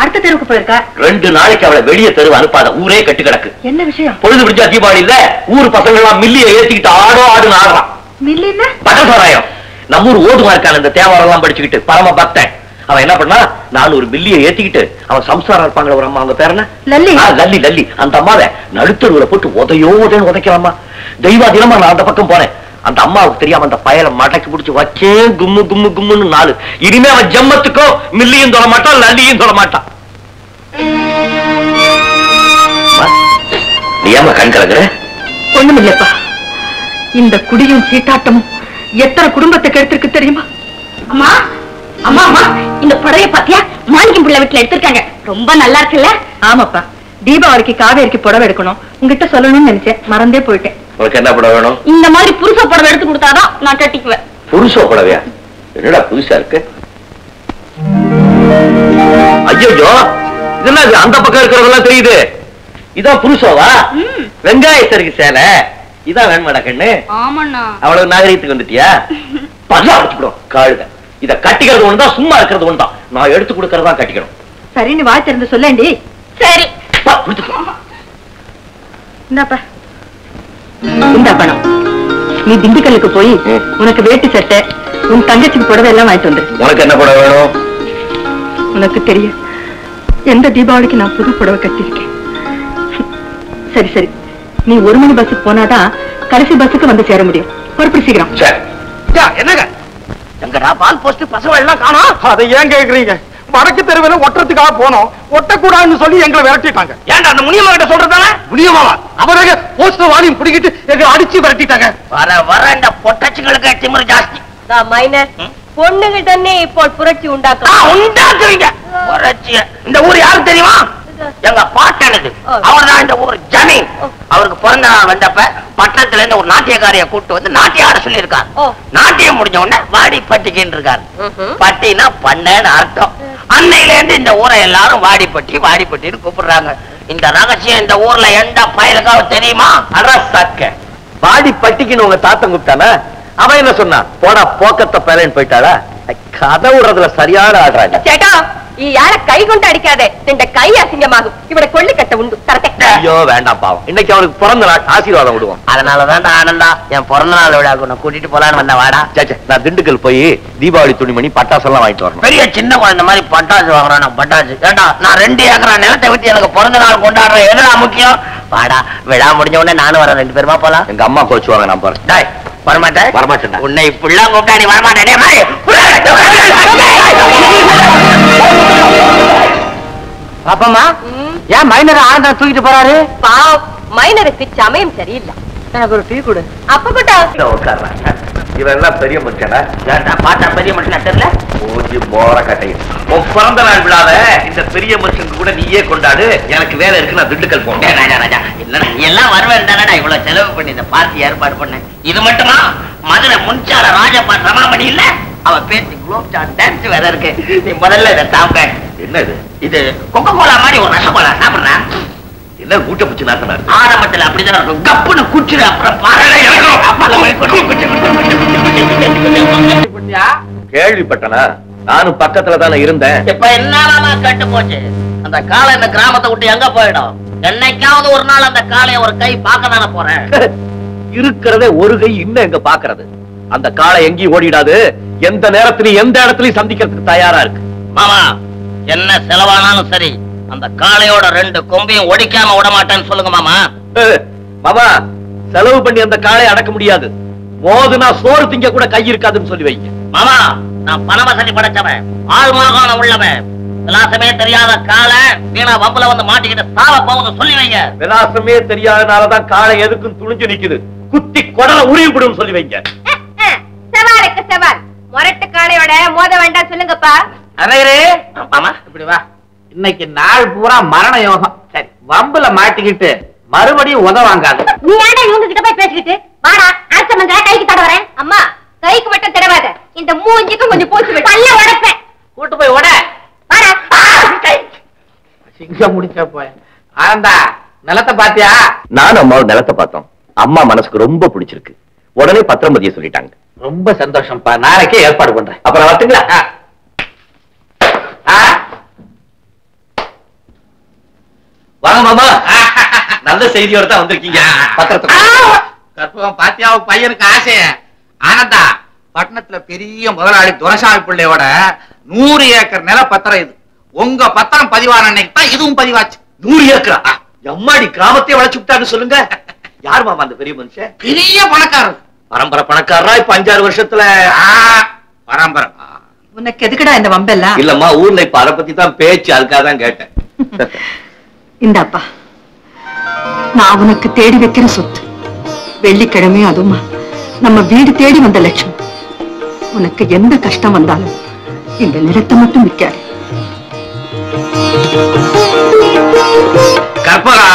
அடுத்த தெருவுக்கு போயிருக்கா. 2 நாளைக்கு அவளை வெளியே தெருவு அனுப்பாத, ஊரே கட்டு கிடக்கு. என்ன விஷயம்? பொழுது விடிஞ்சா தீபாவளி இல்ல, ஊர் பசங்க எல்லாம் மில்லியை ஏத்திக்கிட்டு ஆடுன்னு ஆடுறான். மில்லின்னா பட்டசோராயம். நம்ம ஊர் ஓடுமா இருக்கான், இந்த தேவாரம் எல்லாம் படிச்சுக்கிட்டு பரம பக்தன். அவன் என்ன பண்ணா, நான் ஒரு மில்லியை ஏத்திக்கிட்டு அவன் சம்சாரம் இருப்பாங்களே ஒரு அம்மா, அவங்க பேர் என்ன? லல்லி. லல்லி லல்லி. அந்த அம்மாவை நடுத்தருவுல போட்டு உதையோதேன்னு உதைக்கலாமா. தெய்வாதீனமா நான் அந்த பக்கம் போனேன். அந்த அம்மாவுக்கு தெரியாம அந்த பயலை மடக்கி பிடிச்சு வச்சேன், கும்மு கும்மு கும்முன்னு 4. இனிமே அவன் ஜம்மத்துக்கும் மில்லியும் தொட மாட்டான், லல்லியும் தொட மாட்டான். நீ ஏமா கண் கலங்குற? ஒண்ணுமில்லப்பா, இந்த குடியும் சீட்டாட்டமும் எத்தனை குடும்பத்தை கெடுத்திருக்கு தெரியுமா? அம்மா அம்மா அம்மா இந்த புடவை பாத்தியா மாணிக்கம் பிள்ளை வீட்டுல எடுத்திருக்காங்க ரொம்ப நல்லா இருக்குல்ல ஆமாப்பா தீபாவளிக்கு காவேரிக்கு புடவை எடுக்கணும் உங்ககிட்ட சொல்லணும்னு நினைச்சேன் மறந்தே போயிட்டேன் உனக்கு என்ன புடவை வேணும் இந்த மாதிரி புருஷ புடவை எடுத்து கொடுத்தாதான் நான் கட்டிக்குவேன் புருஷ புடவையா என்னடா புதுசா இருக்கு ஐயோ இதெல்லாம் அந்த பக்கம் இருக்கிறதெல்லாம் தெரியுது இதான் புருஷோவா வெங்காயத்தருக்கு சேலை இதான் வேணுமாடா கண்ணு ஆமாண்ணா அவ்வளவு நாகரீகத்துக்கு வந்துட்டியா பல்லா வச்சுக்கிடும் காழுத இத கட்டிக்கிறது ஒண்ணுதான் சும்மா இருக்கிறது ஒண்ணுதான் நான் எடுத்து கொடுக்கறதா கட்டிக்கணும் சரின்னு வாய் திறந்து சொல்லேண்டி சரி இந்தாப்பா இந்த பணம் நீ திண்டுக்கல்லுக்கு போய் உனக்கு வேட்டி சட்டை உன் தங்கச்சிக்கு புடவை எல்லாம் வாங்கிட்டு வந்துரு உனக்கு என்ன புடவை வேணும் உனக்கு தெரியும் எந்த தீபாவளிக்கு நான் புது புடவை கட்டிருக்கேன் சரி சரி நீ 1 மணி பஸ்ஸுக்கு போனாதான் கடைசி பஸ்ஸுக்கு வந்து சேர முடியும் பொறுப்பு சீக்கிரம் என்னங்க எங்கடா பால் போஸ்ட் பசங்க எல்லாம் காணோம் அதை ஏன் கேக்குறீங்க வடக்கு தெருவில் ஒட்டுறதுக்காக போனோம் ஒட்டக்கூடாதுன்னு சொல்லி எங்களை விரட்டிட்டாங்க ஏன்டா அந்த முனியம்மா கிட்ட சொல்றதானே முடியுமாவா அவரே போஸ்டர் வாலியும் பிடிக்கிட்டு எங்களை அடிச்சு விரட்டிட்டாங்க வர இந்த பொட்டச்சுங்களுக்கு திமிரு ஜாஸ்தி மைனர் பொண்ணுங்க தானே இப்போ புரட்சி உண்டாக்குறீங்க புரட்சி இந்த ஊர் யாருக்கு தெரியுமா எங்க பாட்டனுக்கு அவர்தான் இந்த ஊர் ஜமீன் அவருக்கு பிறந்த நாள் வந்தப்ப பட்டணத்துல இருந்து ஒரு நாட்டியக்காரிய கூட்டு வந்து நாட்டியம் ஆட சொல்லி இருக்காரு நாட்டியம் முடிஞ்ச உடனே வாடி பட்டிக்கின்னு இருக்காரு பட்டினா பண்ணன்னு அர்த்தம் அன்னையில இருந்து இந்த ஊரை எல்லாரும் வாடிப்பட்டின்னு கூப்பிடுறாங்க இந்த ரகசியம் இந்த ஊர்ல எந்த பயலுக்காக தெரியுமா அரசாக்க வாடி பட்டிக்குன்னு உங்க தாத்தன் கூப்பிட்டானா அவன் என்ன சொன்னா போடா போக்கத்த பேரன்னு போயிட்டாளா கதை விடுறதுல சரியான ஆடுறாங்க சேட்டா யார கை கொண்டு அடிக்காதே இந்த கை அசிங்கமாகும் இவனை கொள்ளு கட்ட உண்டு ஐயோ வேண்டாம் பாவம் இன்னைக்கு அவனுக்கு பிறந்த நாள் ஆசீர்வாதம் விடுவோம் அதனாலதான் ஆனந்தா என் பிறந்த நாள் விழாக்கு உன்னை கூட்டிட்டு போலான்னு வந்த வாடா சேச்சே நான் திண்டுக்கல் போய் தீபாவளி துணிமணி பட்டாசு எல்லாம் வாங்கிட்டு வரணும் பெரிய சின்ன குழந்தை மாதிரி பட்டாசு வாங்குறான் பட்டாசு ஏண்டா நான் 2 ஏக்கரா நிலத்தை விட்டு எனக்கு பிறந்த நாள் கொண்டாடுறேன் எதுனா முக்கியம் வாடா விழா முடிஞ்ச உடனே நானும் வரேன் 2 பேருமா போலாம் எங்க அம்மா கோச்சுவாங்க நான் போறேன் டேய் வரமாட்டேன் உன்னை இப்படிலாம் கூப்பிட்டா நீ வரமாட்டேன் பாப்பம்மா ஏன் மைனர் ஆனந்தா தூக்கிட்டு போறாரு பாவ் மைனருக்கு சமயம் சரியில்லை எனக்கு ஒரு டீ கொடு அப்ப கூட்டா உட்கார்றான் இவன் எல்லாம் பெரிய மனுஷனா பாட்டா பெரிய மனுஷன் தெரியல ஓஜி மோர கட்டை உன் பிறந்த நாள் விழாவ இந்த பெரிய மனுஷனுக்கு கூட நீயே கொண்டாடு எனக்கு வேலை இருக்கு நான் திண்டுக்கல் போனேன் ராஜா இல்லடா நீ எல்லாம் வருவேன் தானடா இவ்வளவு செலவு பண்ணி இந்த பார்ட்டி ஏற்பாடு பண்ணேன் இது மட்டுமா மதுரை முன்சார ராஜப்பா ரமாமணி இல்ல அவ பேசி குளோப் ஜான் டான்ஸ் வேற இருக்கு நீ முதல்ல இதை சாப்பிட என்ன இது கொக்கோ கோலா மாதிரி ஒரு ரசகோலா சாப்பிடுறேன் என்ன கூட்ட பிடிச்சு நாசனா இருக்கு ஆரம்பத்துல அப்படிதான் இருக்கும் கப்புன்னு குச்சிரு அப்புறம் கேள்விப்பட்டனா நானும் பக்கத்துல தானே இருந்தேன் இப்ப என்னமா கட்டு போச்சு அந்த காளை இந்த கிராமத்தை விட்டு எங்க போயிடும் என்னைக்காவது ஒரு நாள் அந்த காளைய ஒரு கை பார்க்க தானே போறேன் இருக்கிறதே ஒரு கை இன்னும் எங்க பாக்குறது அந்த காளை எங்கேயும் ஓடிடாது எந்த நேரத்திலையும் எந்த இடத்துலயும் சந்திக்கிறதுக்கு தயாரா இருக்கு மாமா என்ன செலவானாலும் சரி அந்த காளையோட 2 கொம்பையும் ஒடிக்காம விட மாட்டேன்னு சொல்லுங்க மாமா மாமா செலவு பண்ணி அந்த காளை அடக்க முடியாது மோதுனா சோறு திங்க கூட கை இருக்காதுன்னு சொல்லி வைங்க மாமா நான் பண வசதி படைச்சவன் ஆள் மாகாணம் உள்ளவன் விலாசமே தெரியாத காளை வீணா வம்புல வந்து மாட்டிக்கிட்டு சாவ போகுது சொல்லி வைங்க விலாசமே தெரியாதனாலதான் காளை எதுக்கும் துணிஞ்சு நிக்குது குத்தி கொடல உருவிடும் சொல்லி வைங்க சவாலுக்கு சவால் மொரட்டு காளையோட மோத வேண்டாம் சொல்லுங்கப்பா அரையரே மாமா இப்படி வா இன்னைக்கு நாள் பூரா மரண யோகம் சரி வம்புல மாட்டிக்கிட்டு மறுபடியும் உதவாங்காது நீ ஏன்டா இவங்க கிட்ட போய் பேசிக்கிட்டு வாடா அடுத்த மந்திர கைக்கு தட வரேன் அம்மா கைக்கு மட்டும் தடவாத இந்த மூஞ்சிக்கும் கொஞ்சம் பூச்சி விட்டு பல்ல உடைப்பேன் கூட்டு போய் உட வாடா சிங்கம் முடிச்ச போய் ஆனந்தா நிலத்தை பாத்தியா நானும் அம்மாவும் நிலத்தை பார்த்தோம் அம்மா மனசுக்கு ரொம்ப பிடிச்சிருக்கு உடனே பத்திரம்பதிய சொல்லிட்டாங்க ரொம்ப சந்தோஷம்ப்பா நாளைக்கே ஏற்பாடு பண்றேன் அப்புறம் வரட்டுங்களா வாங்க மாமா நல்ல செய்தியோட தான் வந்திருக்கீங்க பத்திரத்தை கற்பகம் பாத்தியாவு பையனுக்கு ஆசை ஆனந்தா பட்டணத்துல பெரிய முதலாளி துரைசாமி பிள்ளையோட 100 ஏக்கர் நில பத்திரம் இது உங்க பத்திரம் பதிவான அன்னைக்கு தான் இதுவும் பதிவாச்சு 100 ஏக்கரா எம்மாடி கிராமத்தையே வளைச்சு விட்டான்னு சொல்லுங்க யார் மாமா அந்த பெரிய மனுஷன் பெரிய பணக்காரர் பரம்பரை பணக்காரரா இப்ப 5-6 வருஷத்துல பரம்பரை உனக்கு எதுக்குடா இந்த வம்பெல்லாம் இல்லம்மா ஊர்ல இப்ப அதை பத்தி தான் பேச்சு அதுக்காக தான் கேட்டேன் இந்தாப்பா நான் உனக்கு தேடி வைக்கிற சொத்து வெள்ளிக்கிழமையும் அதுமா நம்ம வீடு தேடி வந்த லட்சம் உனக்கு எந்த கஷ்டம் வந்தாலும் இந்த நிலத்தை மட்டும் விற்காது. கற்பகா,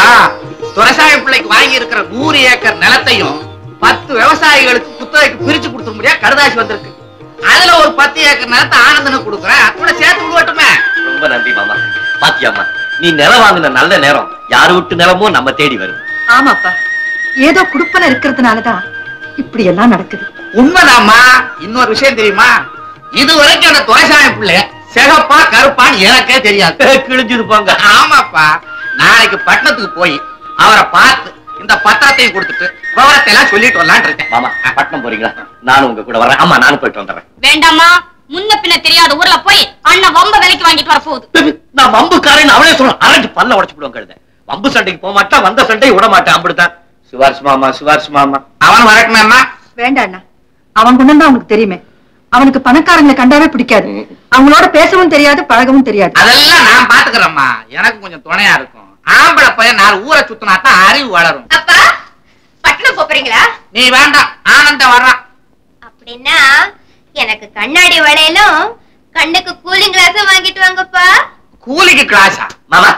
துரைசாமி பிள்ளைக்கு வாங்கி இருக்கிற 100 ஏக்கர் நிலத்தையும் 10 விவசாயிகளுக்கு குத்தகைக்கு பிரிச்சு கொடுத்துட முடியாது கடுதாசி வந்திருக்கு. அதுல ஒரு 10 ஏக்கர் நிலத்தை ஆனந்தனுக்கு கொடுக்குறேன், அதோட சேர்த்து விடுவட்டுமே. ரொம்ப நன்றி மாமா. பாத்தியாமா, நீ நிலம் வாங்கின நல்ல நேரம் யாரு விட்டு நிலமோ நம்ம தேடி வரும். ஆமாப்பா, ஏதோ குடுப்பனை இருக்கிறதுனாலதான் இப்படி எல்லாம் நடக்குது. உண்மைதாம்மா. இன்னொரு விஷயம் தெரியுமா, இதுவரைக்கும் அந்த துரைசாமி பிள்ளை சிகப்பா கருப்பான்னு எனக்கே தெரியாது. கிழிஞ்சது போங்க. ஆமாப்பா, நாளைக்கு பட்டணத்துக்கு போய் அவரை பார்த்து இந்த பத்திரத்தையும் கொடுத்துட்டு விவரத்தை எல்லாம் சொல்லிட்டு வரலான்னு இருக்கேன். மாமா, பட்டணம் போறீங்களா? நானும் உங்க கூட வரேன். ஆமா, நானும் போயிட்டு வந்துடுறேன். வேண்டாமா, முன்ன பின்ன தெரியாத ஊர்ல போய் அண்ணன் வம்ப விலைக்கு வாங்கிட்டு வர போகுது. நான் வம்புக்காரன் அவனே சொல்றேன். அரஞ்சு பல்ல உடைச்சு விடுவோம். கழுத வம்பு சண்டைக்கு போக மாட்டேன், வந்த சண்டையை விட மாட்டேன். அப்படித்தான் சிவார்ஸ் மாமா, சிவார்ஸ் மாமா. அவன் வரட்டுமே. வேண்டாண்ணா, அவன் குணம் தான் உனக்கு தெரியுமே. அவனுக்கு பணக்காரங்களை கண்டாவே பிடிக்காது. அவங்களோட பேசவும் தெரியாது, பழகவும் தெரியாது. அதெல்லாம் நான் பாத்துக்கிறேம்மா, எனக்கு கொஞ்சம் துணையா இருக்கும். ஆம்பளை பையன் 4 ஊரை சுத்தினாத்தான் அறிவு வளரும். அப்பா, பட்டணம் போறீங்களா? நீ வேண்டாம், ஆனந்தம் வர்றான். அப்படின்னா எனக்கு கண்ணாடி வளையலும் கண்ணுக்கு கூலிங் கிளாஸும் வாங்கிட்டு வாங்கப்பா. கூலிக்கு கிளாஸா? மாமா,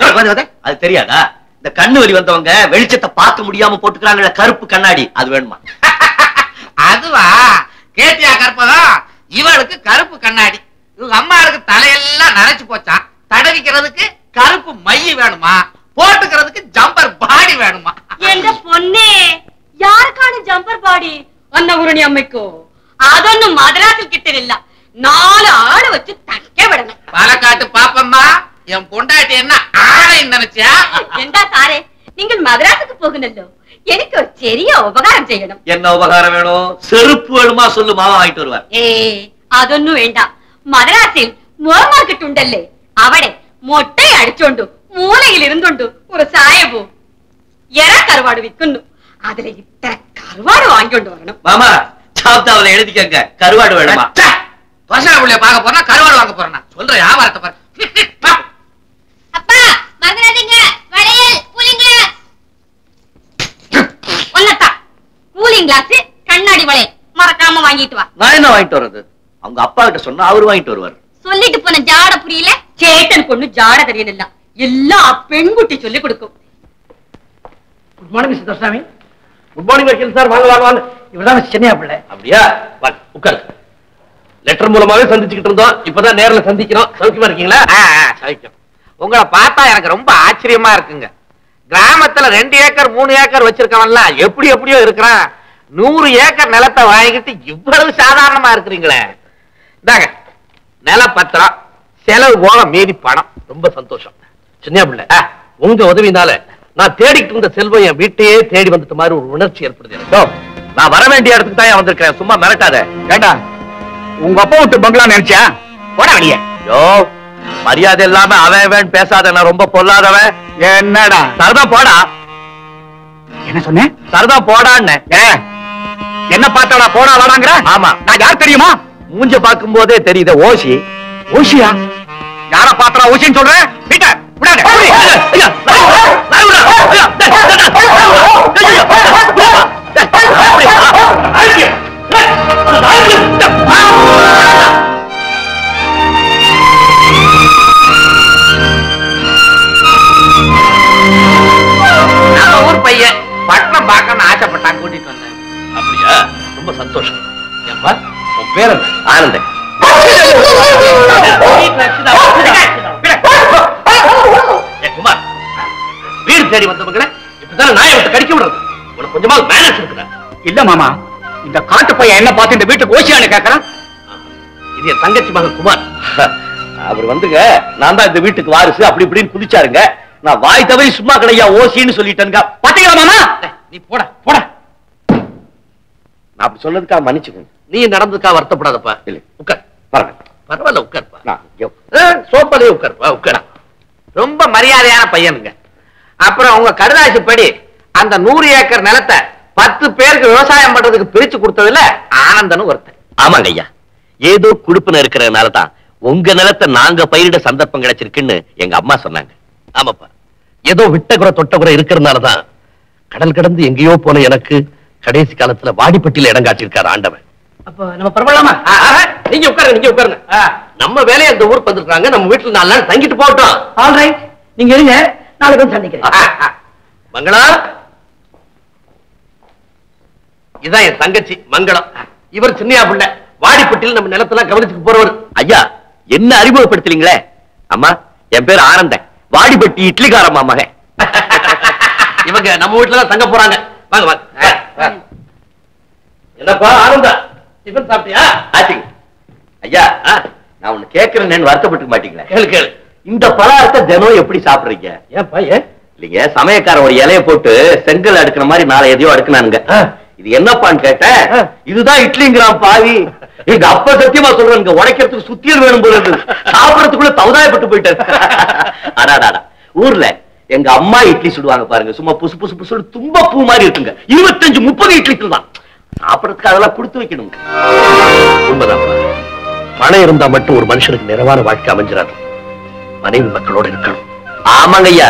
அது தெரியாதா? இந்த கண்ணு வலி வந்தவங்க வெளிச்சத்தை பார்க்க முடியாம போட்டுக்கிறாங்க கருப்பு கண்ணாடி, அது வேணுமா? அதுவா? கேட்டியா கற்பகம், இவளுக்கு கருப்பு கண்ணாடி, இவங்க அம்மாளுக்கு தலையெல்லாம் நரைச்சு போச்சா, தடவிக்கிறதுக்கு கருப்பு மைய வேணுமா, போட்டுக்கிறதுக்கு ஜம்பர் பாடி வேணுமா? என்ற பொண்ணே, யாருக்கான ஜம்பர் பாடி? அன்னபூரணி அம்மைக்கோ? அதொன்னும் மதராசில் கிட்ட இல்ல, 4 ஆளை வச்சு தக்க விடணும். பாலக்காட்டு பாப்பம்மா, என் பொண்டாட்டி என்ன ஆளை நினைச்சியா? എന്താ സാറേ, നിങ്ങൾ മദ്രാസുக்கு போகணும்லோ, எனக்கு ஒரு ചെറിയ ഉപകാരം ചെയ്യണം. என்ன உபகாரம் வேணும்? செருப்பு வேணுமா சொல்லு, மாமா வாங்கிட்டு வருவார். അതൊന്നും വേണ്ട. മദ്രാസിൽ മോർ മാർക്കറ്റ് ഉണ്ടല്ലേ, അവിടെ മൊട്ടை അടിച്ചോണ്ടു മൂലയിൽ ഇരുന്നുണ്ടു ഒരു സായബു എറ കറുവാട് വിൽക്കുന്നു. അതിൽ ഇത്ര കറുവാട് വാങ്ങിക്കൊണ്ട് വരണം. மாமா, சாப்தாவில எழுதிக்கங்க, கருவாடு வேணுமா? பசங்க பிள்ளைய பார்க்க போறா, கருவாடு வாங்க போறேன். சொல்ற வியாபாரத்தை பாரு. அப்பா, மறந்துடாதீங்க, வளையல், கூலிங் கிளாஸ். ஒன்னத்தா, கூலிங் கிளாஸ், கண்ணாடி வளையல் மறக்காம வாங்கிட்டு வா. நான் என்ன வாங்கிட்டு வர்றது? அவங்க அப்பா கிட்ட சொன்னா அவரு வாங்கிட்டு வருவார். சொல்லிட்டு போன ஜாட புரியல, சேட்டன் பொண்ணு ஜாட தெரியல, எல்லாம் பெண்குட்டி சொல்லி கொடுக்கும். Good morning mister Duraisamy. Good morning வக்கீல் சார். வாங்க வாங்க வாங்க. இவர்தான் சென்னையா பிள்ளை. அப்படியா? உட்காரு. லெட்டர் மூலமாவே சந்திச்சுக்கிட்டு இருந்தோம், இப்பதான் நேர்ல சந்திக்கிறோம். சௌக்கியமா இருக்கீங்களா? சௌக்கியம். உங்களை பார்த்தா எனக்கு ரொம்ப ஆச்சரியமா இருக்குங்க. கிராமத்துல 2 ஏக்கர் 3 ஏக்கர் வச்சிருக்கவன்லாம் எப்படி எப்படியோ இருக்கிறான். 100 ஏக்கர் நிலத்தை வாங்கிட்டு இவ்வளவு சாதாரணமா இருக்கிறீங்களே. இந்தாங்க நிலப்பத்திரம், செலவு போக மீதி பணம். ரொம்ப சந்தோஷம். சின்ன பிள்ளை, உங்க உதவினால நான் தேடிட்டு இருந்த செல்வம் என் வீட்டையே தேடி வந்துட்ட மாதிரி ஒரு உணர்ச்சி ஏற்படுது எனக்கு. நான் வர வேண்டிய இடத்துக்கு தான் வந்திருக்கேன், சும்மா மிரட்டாத. ஏண்டா, உங்க அப்பா விட்டு பங்களா நினைச்சியா? போட வெளியே. யோ, மரியாதை இல்லாம அவன் பேசாத, நான் ரொம்ப பொல்லாதவன். என்னடா? சரதா போடா. என்ன சொன்னேன்? சரதா போடான்னு. என்ன பார்த்தாடா போடா வாடாங்கற? ஆமா. நான் யார் தெரியுமா? மூஞ்ச பார்க்கும் போதே தெரியுது. ஓசி. ஓசியா? யார பாத்தா ஓசின்னு சொல்ற? வீட்ட விடாத. நம்ம ஊர் பையன் பட்டணம் பார்க்கணும்னு ஆசைப்பட்டான், கூட்டிட்டு வந்தேன். அப்படியா? ரொம்ப சந்தோஷம். ஏப்பா, உன் பேர் என்ன? ஆனந்தன். குமார், வீடு தேடி வந்தவங்கள இப்பதான நாயை விட்டு கடிக்க விடுறது. உனக்கு கொஞ்சமா மேனேஜ் இருக்குதா? இல்ல மாமா, இந்த காட்டு பையன் என்ன பார்த்து இந்த வீட்டுக்கு ஓசியான்னு கேட்கறான். இது என் தங்கச்சி மகன் குமார். அவர் வந்துங்க, நான் தான் இந்த வீட்டுக்கு வாரிசு அப்படி இப்படின்னு குதிச்சாருங்க. நான் வாய் தவறி சும்மா கிடையா ஓசின்னு சொல்லிட்டேங்க. பாத்தீங்களா மாமா? நீ போட போட. நான் அப்படி சொன்னதுக்கா மன்னிச்சுக்கோங்க. நீ நடந்ததுக்கா வருத்தப்படாதப்பா. இல்ல, உட்கார். பரவாயில்ல பரவாயில்ல, உட்கார்ப்பா. சோப்பாலே உட்கார்ப்பா, உட்கார. ரொம்ப மரியாதையான பையனுங்க. அப்புறம் உங்க கடுதாசி படி அந்த 100 ஏக்கர் நிலத்தை 10 பேருக்கு விவசாயம் பண்றதுக்கு பிரிச்சு கொடுத்ததுல ஆனந்தனும் ஒருத்தன். ஆமாங்க ஐயா, ஏதோ குடுப்புன இருக்கிறதுனாலதான் உங்க நிலத்தை நாங்க பயிரிட சந்தர்ப்பம் கிடைச்சிருக்குன்னு எங்க அம்மா சொன்னாங்க. ஆமாப்பா, ஏதோ விட்ட குறை தொட்ட குறை இருக்கிறதுனாலதான் கடல் கடந்து எங்கேயோ போன எனக்கு கடைசி காலத்துல வாடிப்பட்டியில இடம் காட்டியிருக்காரு ஆண்டவன். அப்ப நம்ம பரவாயில்லாமா? நீங்க உட்காருங்க, நீங்க உட்காருங்க. நம்ம வேலையை அந்த ஊருக்கு வந்திருக்காங்க, நம்ம வீட்டுல 4 நாள் தங்கிட்டு போட்டோம். ஆல்ரைட், நீங்க இருங்க, நாளைக்கு வந்து சந்திக்கிறேன். மங்களா, இதான் என் தங்கச்சி மங்களம். இவர் சின்னையா பிள்ளை, வாடிப்பட்டியில் நம்ம நிலத்தெல்லாம் கவனிச்சுக்கு போறவர். ஐயா, என்ன அறிமுகப்படுத்தலீங்களே? அம்மா, என் பேர் ஆனந்தன், வாடிப்பட்டி இட்லிக்காரம்மா மகன். இவங்க நம்ம வீட்டுல தான் தங்க போறாங்க. வாங்க வாங்க. என்னப்பா ஆனந்தா, டிஃபன் சாப்பிட்டியா? ஆச்சுங்க. ஐயா, நான் ஒண்ணு கேட்கிறேன்னு வருத்தப்பட்டுக்க மாட்டீங்களா? கேளு கேளு. இந்த பலகாரத்தை தினம் எப்படி சாப்பிடுறீங்க? ஏன் பையன் இல்லைங்க, சமயக்காரன் ஒரு இலைய போட்டு செங்கல் அடுக்கிற மாதிரி 4 எதையோ அடுக்குனானுங்க. இது என்னப்பான்னு கேட்டேன். இதுதான் இட்லிங்கிறான் பாவி. எங்க அப்பா சத்தியமா சொல்றேன், உடைக்கிறதுக்கு சுத்தியல் வேணும் போல இருக்கு. சாப்பிடறதுக்குள்ள தவதாயப்பட்டு போயிட்டாரு. அடாடா, ஊர்ல எங்க அம்மா இட்லி சுடுவாங்க பாருங்க, சும்மா புசு புசு புசு தும்ப பூ மாதிரி இருக்குங்க. 25-30 இட்லிகள் தான் சாப்பிடறதுக்கு. அதெல்லாம் கொடுத்து வைக்கணும். உண்மைதான், பணம் இருந்தா மட்டும் ஒரு மனுஷனுக்கு நிறைவான வாழ்க்கை அமைஞ்சிடாது. மனைவி மக்களோட இருக்கணும். ஆமாங்க ஐயா,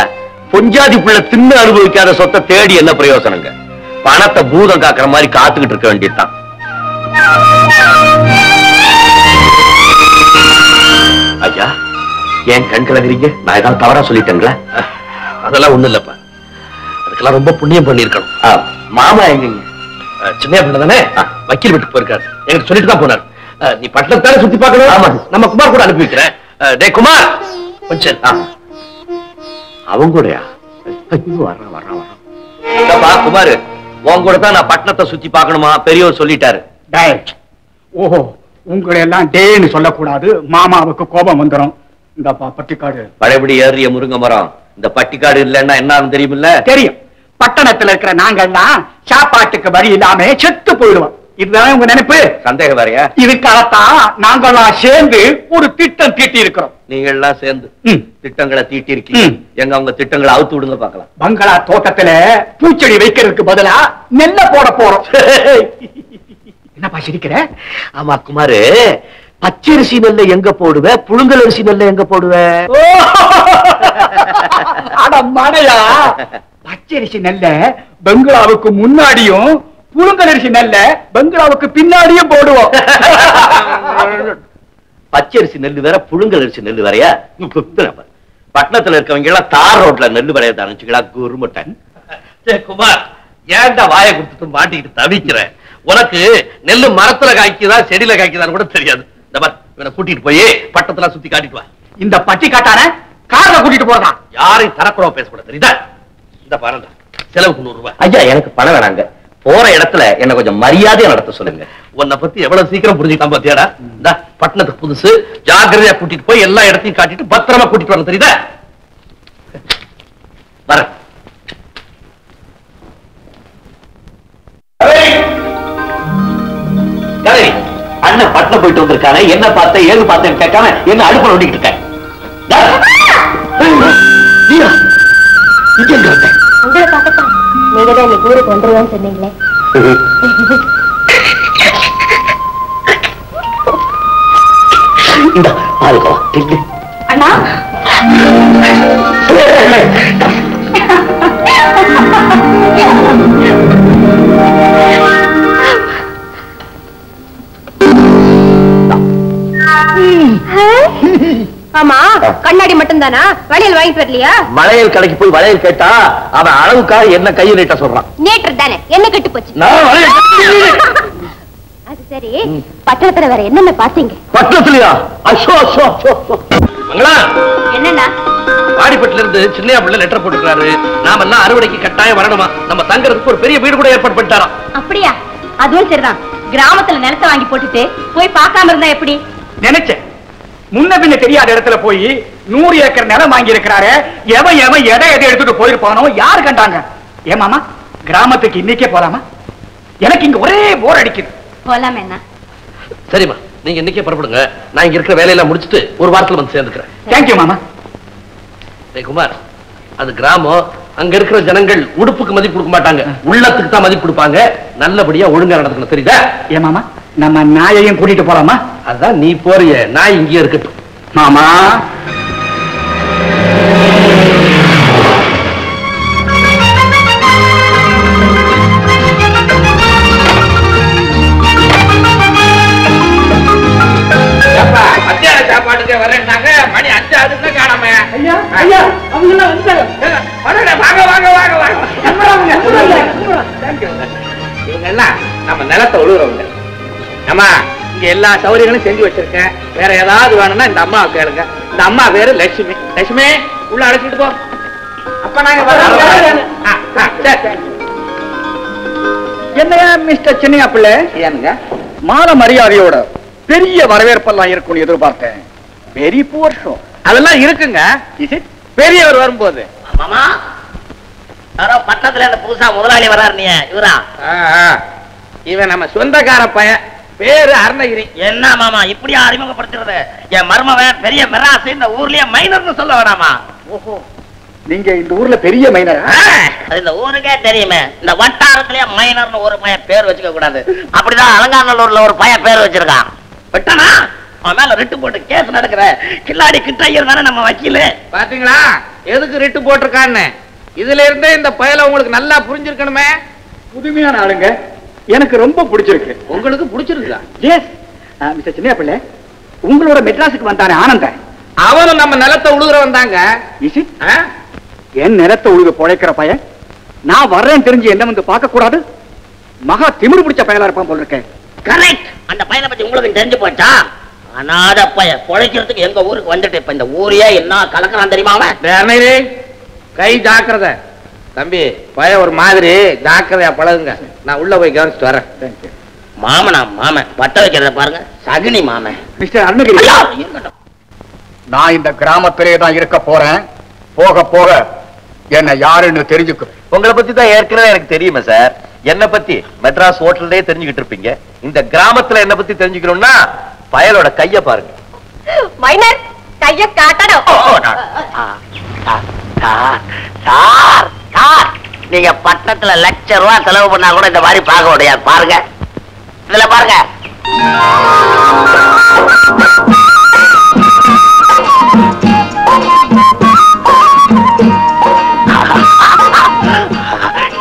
பொஞ்சாதி புள்ள தின்னு அனுபவிக்காத சொத்தை தேடி என்ன பிரயோசனங்க? பணத்தை பூதம் காக்குற மாதிரி காத்துக்கிட்டு இருக்க வேண்டியதுதான். ஐயா, ஏன் கண் கலங்குறீங்க? நான் ஏதாவது தவறா சொல்லிட்டேங்களா? அதெல்லாம் ஒண்ணும் இல்லப்பா, அதுக்கெல்லாம் ரொம்ப புண்ணியம் பண்ணிருக்கணும். மாமா எங்க? சின்ன பிள்ளை தானே, வக்கீல் வீட்டுக்கு போயிருக்காரு. எனக்கு சொல்லிட்டு தான் போனார். நீ பட்டணத்தானே சுத்தி பார்க்கணும். ஆமா, நம்ம குமார் கூட அனுப்பி வைக்கிறேன். டே குமார், கொஞ்சம் அவங்க கூடயா? வர்றான் வர்றான் வர்றான். குமார், உன் கூட தான் நான் பட்டணத்தை சுத்தி பார்க்கணுமா? பெரியவர் சொல்லிட்டாரு. ஓஹோ, உங்களை எல்லாம் டேன்னு சொல்லக்கூடாது, மாமாவுக்கு கோபம் வந்துடும். இந்த பட்டிக்காடு பழையபடி ஏறிய முருங்க மரம். இந்த பட்டிக்காடு இல்லைன்னா என்ன தெரியுமில்ல? தெரியும். பட்டணத்துல இருக்கிற நாங்கள்லாம் சாப்பாட்டுக்கு வழி இல்லாம செத்து போயிடுவோம். இதுதான் உங்க நினைப்பு? சந்தேகம் வேறையா? இதுக்காகத்தான் நாங்கெல்லாம் சேர்ந்து ஒரு திட்டம் தீட்டி இருக்கிறோம். நீங்க எல்லாம் சேர்ந்து திட்டங்களை தீட்டி இருக்கீங்க. எங்க அவங்க திட்டங்களை அவுத்து விடுங்க பார்க்கலாம். பங்களா தோட்டத்துல பூச்செடி வைக்கிறதுக்கு பதிலா நெல்ல போட போறோம். என்னப்பா சிரிக்கிற? ஆமா குமாரு, பச்சரிசி நெல்லை எங்க போடுவ, புழுங்கல் அரிசி நெல்லை எங்க போடுவ? அட மடையா, பச்சரிசி நெல்ல பெங்களாவுக்கு முன்னாடியும் புழுங்கலரிசி நெல்ல பெங்களாவுக்கு பின்னாடியும் போடுவோம். பச்சரிசி நெல்லு வேற, புழுங்கல் அரிசி நெல்லு வேறையா? பட்டணத்துல இருக்கவங்க எல்லாம் தார் ரோட்ல நெல்லு வரைய தானுச்சுங்களா? குருமட்டன். குமார், ஏன்டா வாயை கொடுத்துட்டு மாட்டிக்கிட்டு தவிக்கிற? உனக்கு நெல்லு மரத்துல காய்க்குதா செடியில காய்க்குதான்னு கூட தெரியாது. இந்த மாதிரி இவனை கூட்டிட்டு போய் பட்டத்துல சுத்தி காட்டிட்டு வா. இந்த பட்டி காட்டான கார்ல கூட்டிட்டு போறதா? யாரையும் தரக்குறவா பேசக்கூடாது, தெரியுதா? இந்த பணம் செலவுக்கு 100 ரூபாய். ஐயா, எனக்கு பணம் வேணாங்க. போற இடத்துல என்ன கொஞ்சம் மரியாதையா நடத்த சொல்லுங்க. உன்னை பத்தி எவ்வளவு சீக்கிரம் புரிஞ்சுக்கிட்டான் பாத்தியாடா? இந்த பட்டணத்துக்கு புதுசு, ஜாக்கிரதையா கூட்டிட்டு போய் எல்லா இடத்தையும் காட்டிட்டு பத்திரமா கூட்டிட்டு வரணும், தெரியுதா? வர அண்ணன் பட்டணம் போயிட்டு வந்திருக்கானே, என்ன பார்த்த ஏது பார்த்தேன்னு கேட்காம என்ன அடுப்புல ஓடிக்கிட்டு இருக்க? உங்களை பார்க்கத்தான் நீங்க தான் இன்னைக்கு ஊருக்கு வந்துருவேன்னு சொன்னீங்களே. அண்ணா, ஆமா, கண்ணாடி மட்டும் தானா? வளையல் வாங்கிட்டு வரலையா? வளையல் கடைக்கு போய் வளையல் கேட்டா அவன் அளவுக்காக என்ன கையை நீட்ட சொல்றான். நேற்று தானே என்ன கெட்டு போச்சு. அது சரி, பட்டணத்துல வேற என்னென்ன பாத்தீங்க? பட்டணத்துலயா? Ashore ashore ashore. மங்களா, என்னன்னா? வாடிப்பட்டில இருந்து சின்னையா பிள்ளை லெட்டர் போட்டுக்கிறாரு. நாம எல்லாம் அறுவடைக்கு கட்டாயம் வரணுமா? நம்ம தங்கறதுக்கு ஒரு பெரிய வீடு கூட ஏற்பாடு பண்ணிட்டாராம். அப்படியா? அதுவும் சரிதான். கிராமத்துல நிலத்தை வாங்கி போட்டுட்டு போய் பார்க்காம இருந்தா எப்படி? நினைச்சேன், முன்ன பின்ன தெரியாத இடத்துல போய் 100 ஏக்கர் நிலம் வாங்கி இருக்கிறாரு. எவன் எவன் எதை எடுத்துட்டு போயிருப்பானோ யாரு கண்டாங்க? ஏமாமா, கிராமத்துக்கு இன்னைக்கே போலாமா? எனக்கு இங்க ஒரே போர் அடிக்குது. போலாம் என்ன? சரிம்மா, நீங்க இன்னைக்கே புறப்படுங்க. நான் இங்க இருக்கிற வேலையெல்லாம் முடிச்சுட்டு ஒரு வாரத்துல வந்து சேர்ந்துக்கிறேன். தேங்க்யூ மாமா. குமார், அது கிராமம். அங்க இருக்கிற ஜனங்கள் உடுப்புக்கு மதிப்பு கொடுக்க மாட்டாங்க, உள்ளத்துக்கு தான் மதிப்பு கொடுப்பாங்க. நல்லபடியா ஒழுங்கா நடந்துக்கணும், தெரியுதா? ஏமாமா, நம்ம நாயையும் கூட்டிட்டு போலாமா? அதான் நீ போறிய, நான் இங்கே இருக்கட்டும். மாமா, இவங்க எல்லாம் நம்ம நிலத்தை உழுவுறவங்க. அம்மா இங்க எல்லா சௌகரியங்களும் செஞ்சு வச்சிருக்கேன். வேற ஏதாவது வேணும்னா இந்த அம்மா கேளுங்க. இந்த அம்மா பேரு லட்சுமி. லட்சுமி உள்ள அழைச்சிட்டு போ. அப்ப நாங்க என்னையா மிஸ்டர் சின்னையா பிள்ளை, ஏனுங்க மான மரியாதையோட பெரிய வரவேற்பெல்லாம் இருக்கும்னு எதிர்பார்த்தேன். Very poor show. அதெல்லாம் இருக்குங்க. பெரியவர் வரும்போது மாமா யாரோ பட்டத்துல இந்த புதுசா முதலாளி வராரு. நீ இவரா? இவன் நம்ம சொந்தக்கார பையன், பேரு அருணகிரி. என்ன மாமா இப்படியா அறிமுகப்படுத்துறது? என் மருமவன் பெரிய மெராசு, இந்த ஊர்லயே மைனர்னு சொல்ல வேணாமா? ஓஹோ, நீங்க இந்த ஊர்ல பெரிய மைனரா? அது இந்த ஊருக்கே தெரியுமே. இந்த வட்டாரத்திலேயே மைனர்னு ஒரு பையன் பேர் வச்சுக்க கூடாது. அப்படிதான் அலங்காநல்லூர்ல ஒரு பையன் பேர் வச்சிருக்கான். விட்டானா அவன் மேல ரிட்டு போட்டு கேஸ் நடக்குற கில்லாடி கிட்டையர் தானே நம்ம வக்கீலு. பாத்தீங்களா எதுக்கு ரிட்டு போட்டிருக்கான்னு? இதுல இருந்தே இந்த பயல உங்களுக்கு நல்லா புரிஞ்சிருக்கணுமே. புதுமையான ஆளுங்க, எனக்கு ரொம்ப பிடிச்சிருக்கு. உங்களுக்கு பிடிச்சிருக்கா? எஸ் மிஸ்டர் சின்னையா பிள்ளை, உங்களோட மெட்ராஸுக்கு வந்தானே ஆனந்தன், அவனும் நம்ம நிலத்தை உழுகுற வந்தாங்க. என் நிலத்தை உழுக பொழைக்கிற பையன் நான் வர்றேன்னு தெரிஞ்சு என்ன வந்து பார்க்க கூடாது? மகா திமிரு பிடிச்ச பயலா இருப்பான் போல இருக்கேன். கரெக்ட். அந்த பையனை பத்தி உங்களுக்கு தெரிஞ்சு போச்சா? அனாத பையன் பொழைக்கிறதுக்கு எங்க ஊருக்கு வந்துட்டு இப்ப இந்த ஊரையே என்ன கலக்கிறான் தெரியுமா அவன்? கை ஜாக்கிரத தம்பி, பய ஒரு மாதிரி ஜாக்கிரதையா பழகுங்க. நான் உள்ள போய் கவனிச்சுட்டு வரேன். மாமனா மாமன் பட்ட வைக்கிறத பாருங்க, சகுனி மாமன். மிஸ்டர் அருணகிரி, இருக்கட்டும். நான் இந்த கிராமத்திலே தான் இருக்க போறேன். போக போக என்ன யாருன்னு தெரிஞ்சுக்கிறேன். உங்களை பத்தி தான் ஏற்கனவே எனக்கு தெரியுமே சார். என்ன பத்தி மெட்ராஸ் ஹோட்டல்லே தெரிஞ்சுக்கிட்டு இருப்பீங்க. இந்த கிராமத்துல என்ன பத்தி தெரிஞ்சுக்கணும்னா பயலோட கைய பாருங்க. மைனர் கைய காட்டணும். சார் சார், நீங்க பட்டத்துல ₹1,00,000 செலவு பண்ணா கூட இந்த மாதிரி பார்க்க முடியாது. பாருங்க இதுல பாருங்க.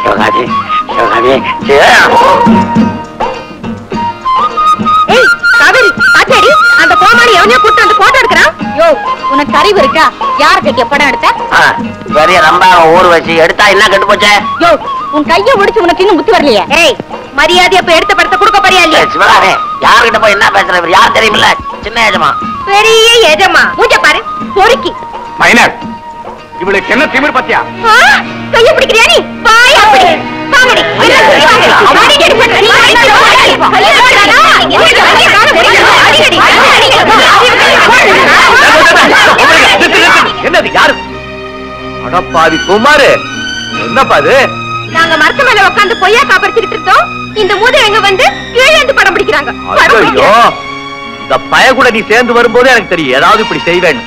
சிவகாமி சிவகாமி ஏய் காவேரி, பாத்தியாடி அந்த கோமாளி எவனையோ கூட்டு வந்து போட்டோ எடுக்கிறான். யோ, உனக்கு அறிவு இருக்கா? யார் கிட்ட படம் எடுத்த? பெரிய ரொம்ப ஊர் வச்சு எடுத்தா என்ன கெட்டு போச்சே? யோ, உன் கைய முடிச்சு உனக்கு இன்னும் முத்தி வரலையே. ஏய், மரியாதையா இப்ப எடுத்த படத்தை கொடுக்க போறியா இல்லையா? சிவகாமி யாருகிட்ட போய் என்ன பேசுற? இவர் யார் தெரியுமில்ல? சின்ன ஏஜமா. பெரிய எஜமா மூஞ்ச பாரு, பொறுக்கி. மைனர், இவளுக்கு என்ன திமிர் பத்தியா? கைய பிடிக்கிறியா நீ? வாய் அப்படி வாங்கடி. என்னது யாரு? அடப்பாவி குமாரு, என்னப்பா அது? நாங்க மரத்து மேல உட்கார்ந்து பொய்யா காப்பரிச்சுக்கிட்டு இருந்தோம். இந்த மூதை எங்க வந்து கீழே படம் பிடிக்கிறாங்க. ஐயோ, இந்த பய கூட நீ சேர்ந்து வரும்போது எனக்கு தெரியும் ஏதாவது இப்படி செய்வேன்.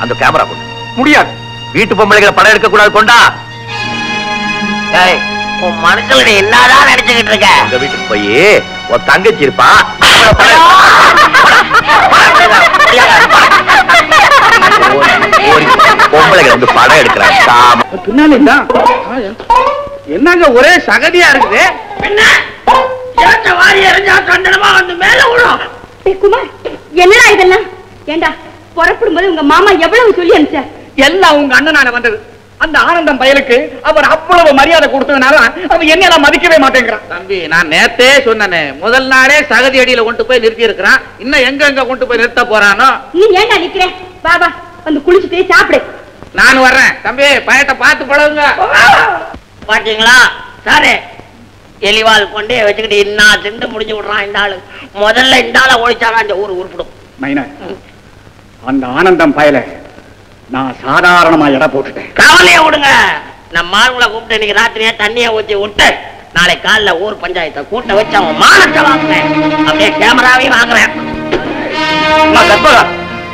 அந்த கேமரா கொண்டு. முடியாது. வீட்டு பொம்பளைகளை படம் எடுக்க கூடாது. கொண்டா. உன் மனசுல நீ என்னதான் நினைச்சுக்கிட்டு இருக்க? உங்க வீட்டுக்கு போய் உன் தங்கச்சி இருப்பா, பொம்பளைகள் வந்து படம் எடுக்கிறாங்க. பின்னாலே என்னங்க ஒரே சகதியா இருக்குது? வாரி எறிஞ்சா கண்டனமா வந்து மேல விழும். குமார், என்னடா இதெல்லாம்? ஏண்டா புறப்படும் போது உங்க மாமா எவ்வளவு சொல்லி அனுப்பிச்சார்? எல்லாம் உங்க அண்ணனால வந்தது. அந்த ஆனந்தம் பயலுக்கு அவர் அவ்வளவு மரியாதை கொடுத்ததுனால அவன் என்ன மதிக்கவே மாட்டேங்கிறான். தம்பி, நான் நேத்தே சொன்னேனே, முதல் நாளே சகதி அடியில கொண்டு போய் நிறுத்தி இருக்கிறான். இன்னும் எங்க கொண்டு போய் நிறுத்த போறானோ? நீ ஏண்டா நிக்கிற? பாபா வந்து குளிச்சுட்டு சாப்பிடு. நான் வர்றேன். தம்பி, பயத்தை பார்த்து பழகுங்க. பாத்தீங்களா சாரே, எலிவால் கொண்டே வச்சுக்கிட்டு இன்னா சிந்து முடிஞ்சு விடுறான் இந்த ஆளு. முதல்ல இந்த ஆளை ஒழிச்சாலும் அந்த ஊர் உருப்பிடும். மைனா, அந்த ஆனந்தம் பயல நான் சாதாரணமா எடை போட்டுட்டேன். கவலையை விடுங்க. நம்ம ஆளுங்களை கூப்பிட்டு இன்னைக்கு ராத்திரியே தண்ணியை ஊற்றி விட்டு நாளை காலைல ஊர் பஞ்சாயத்தை கூட்ட வச்சு அவன் மானத்தை வாங்குறேன். அப்படியே கேமராவையும் வாங்குறேன்.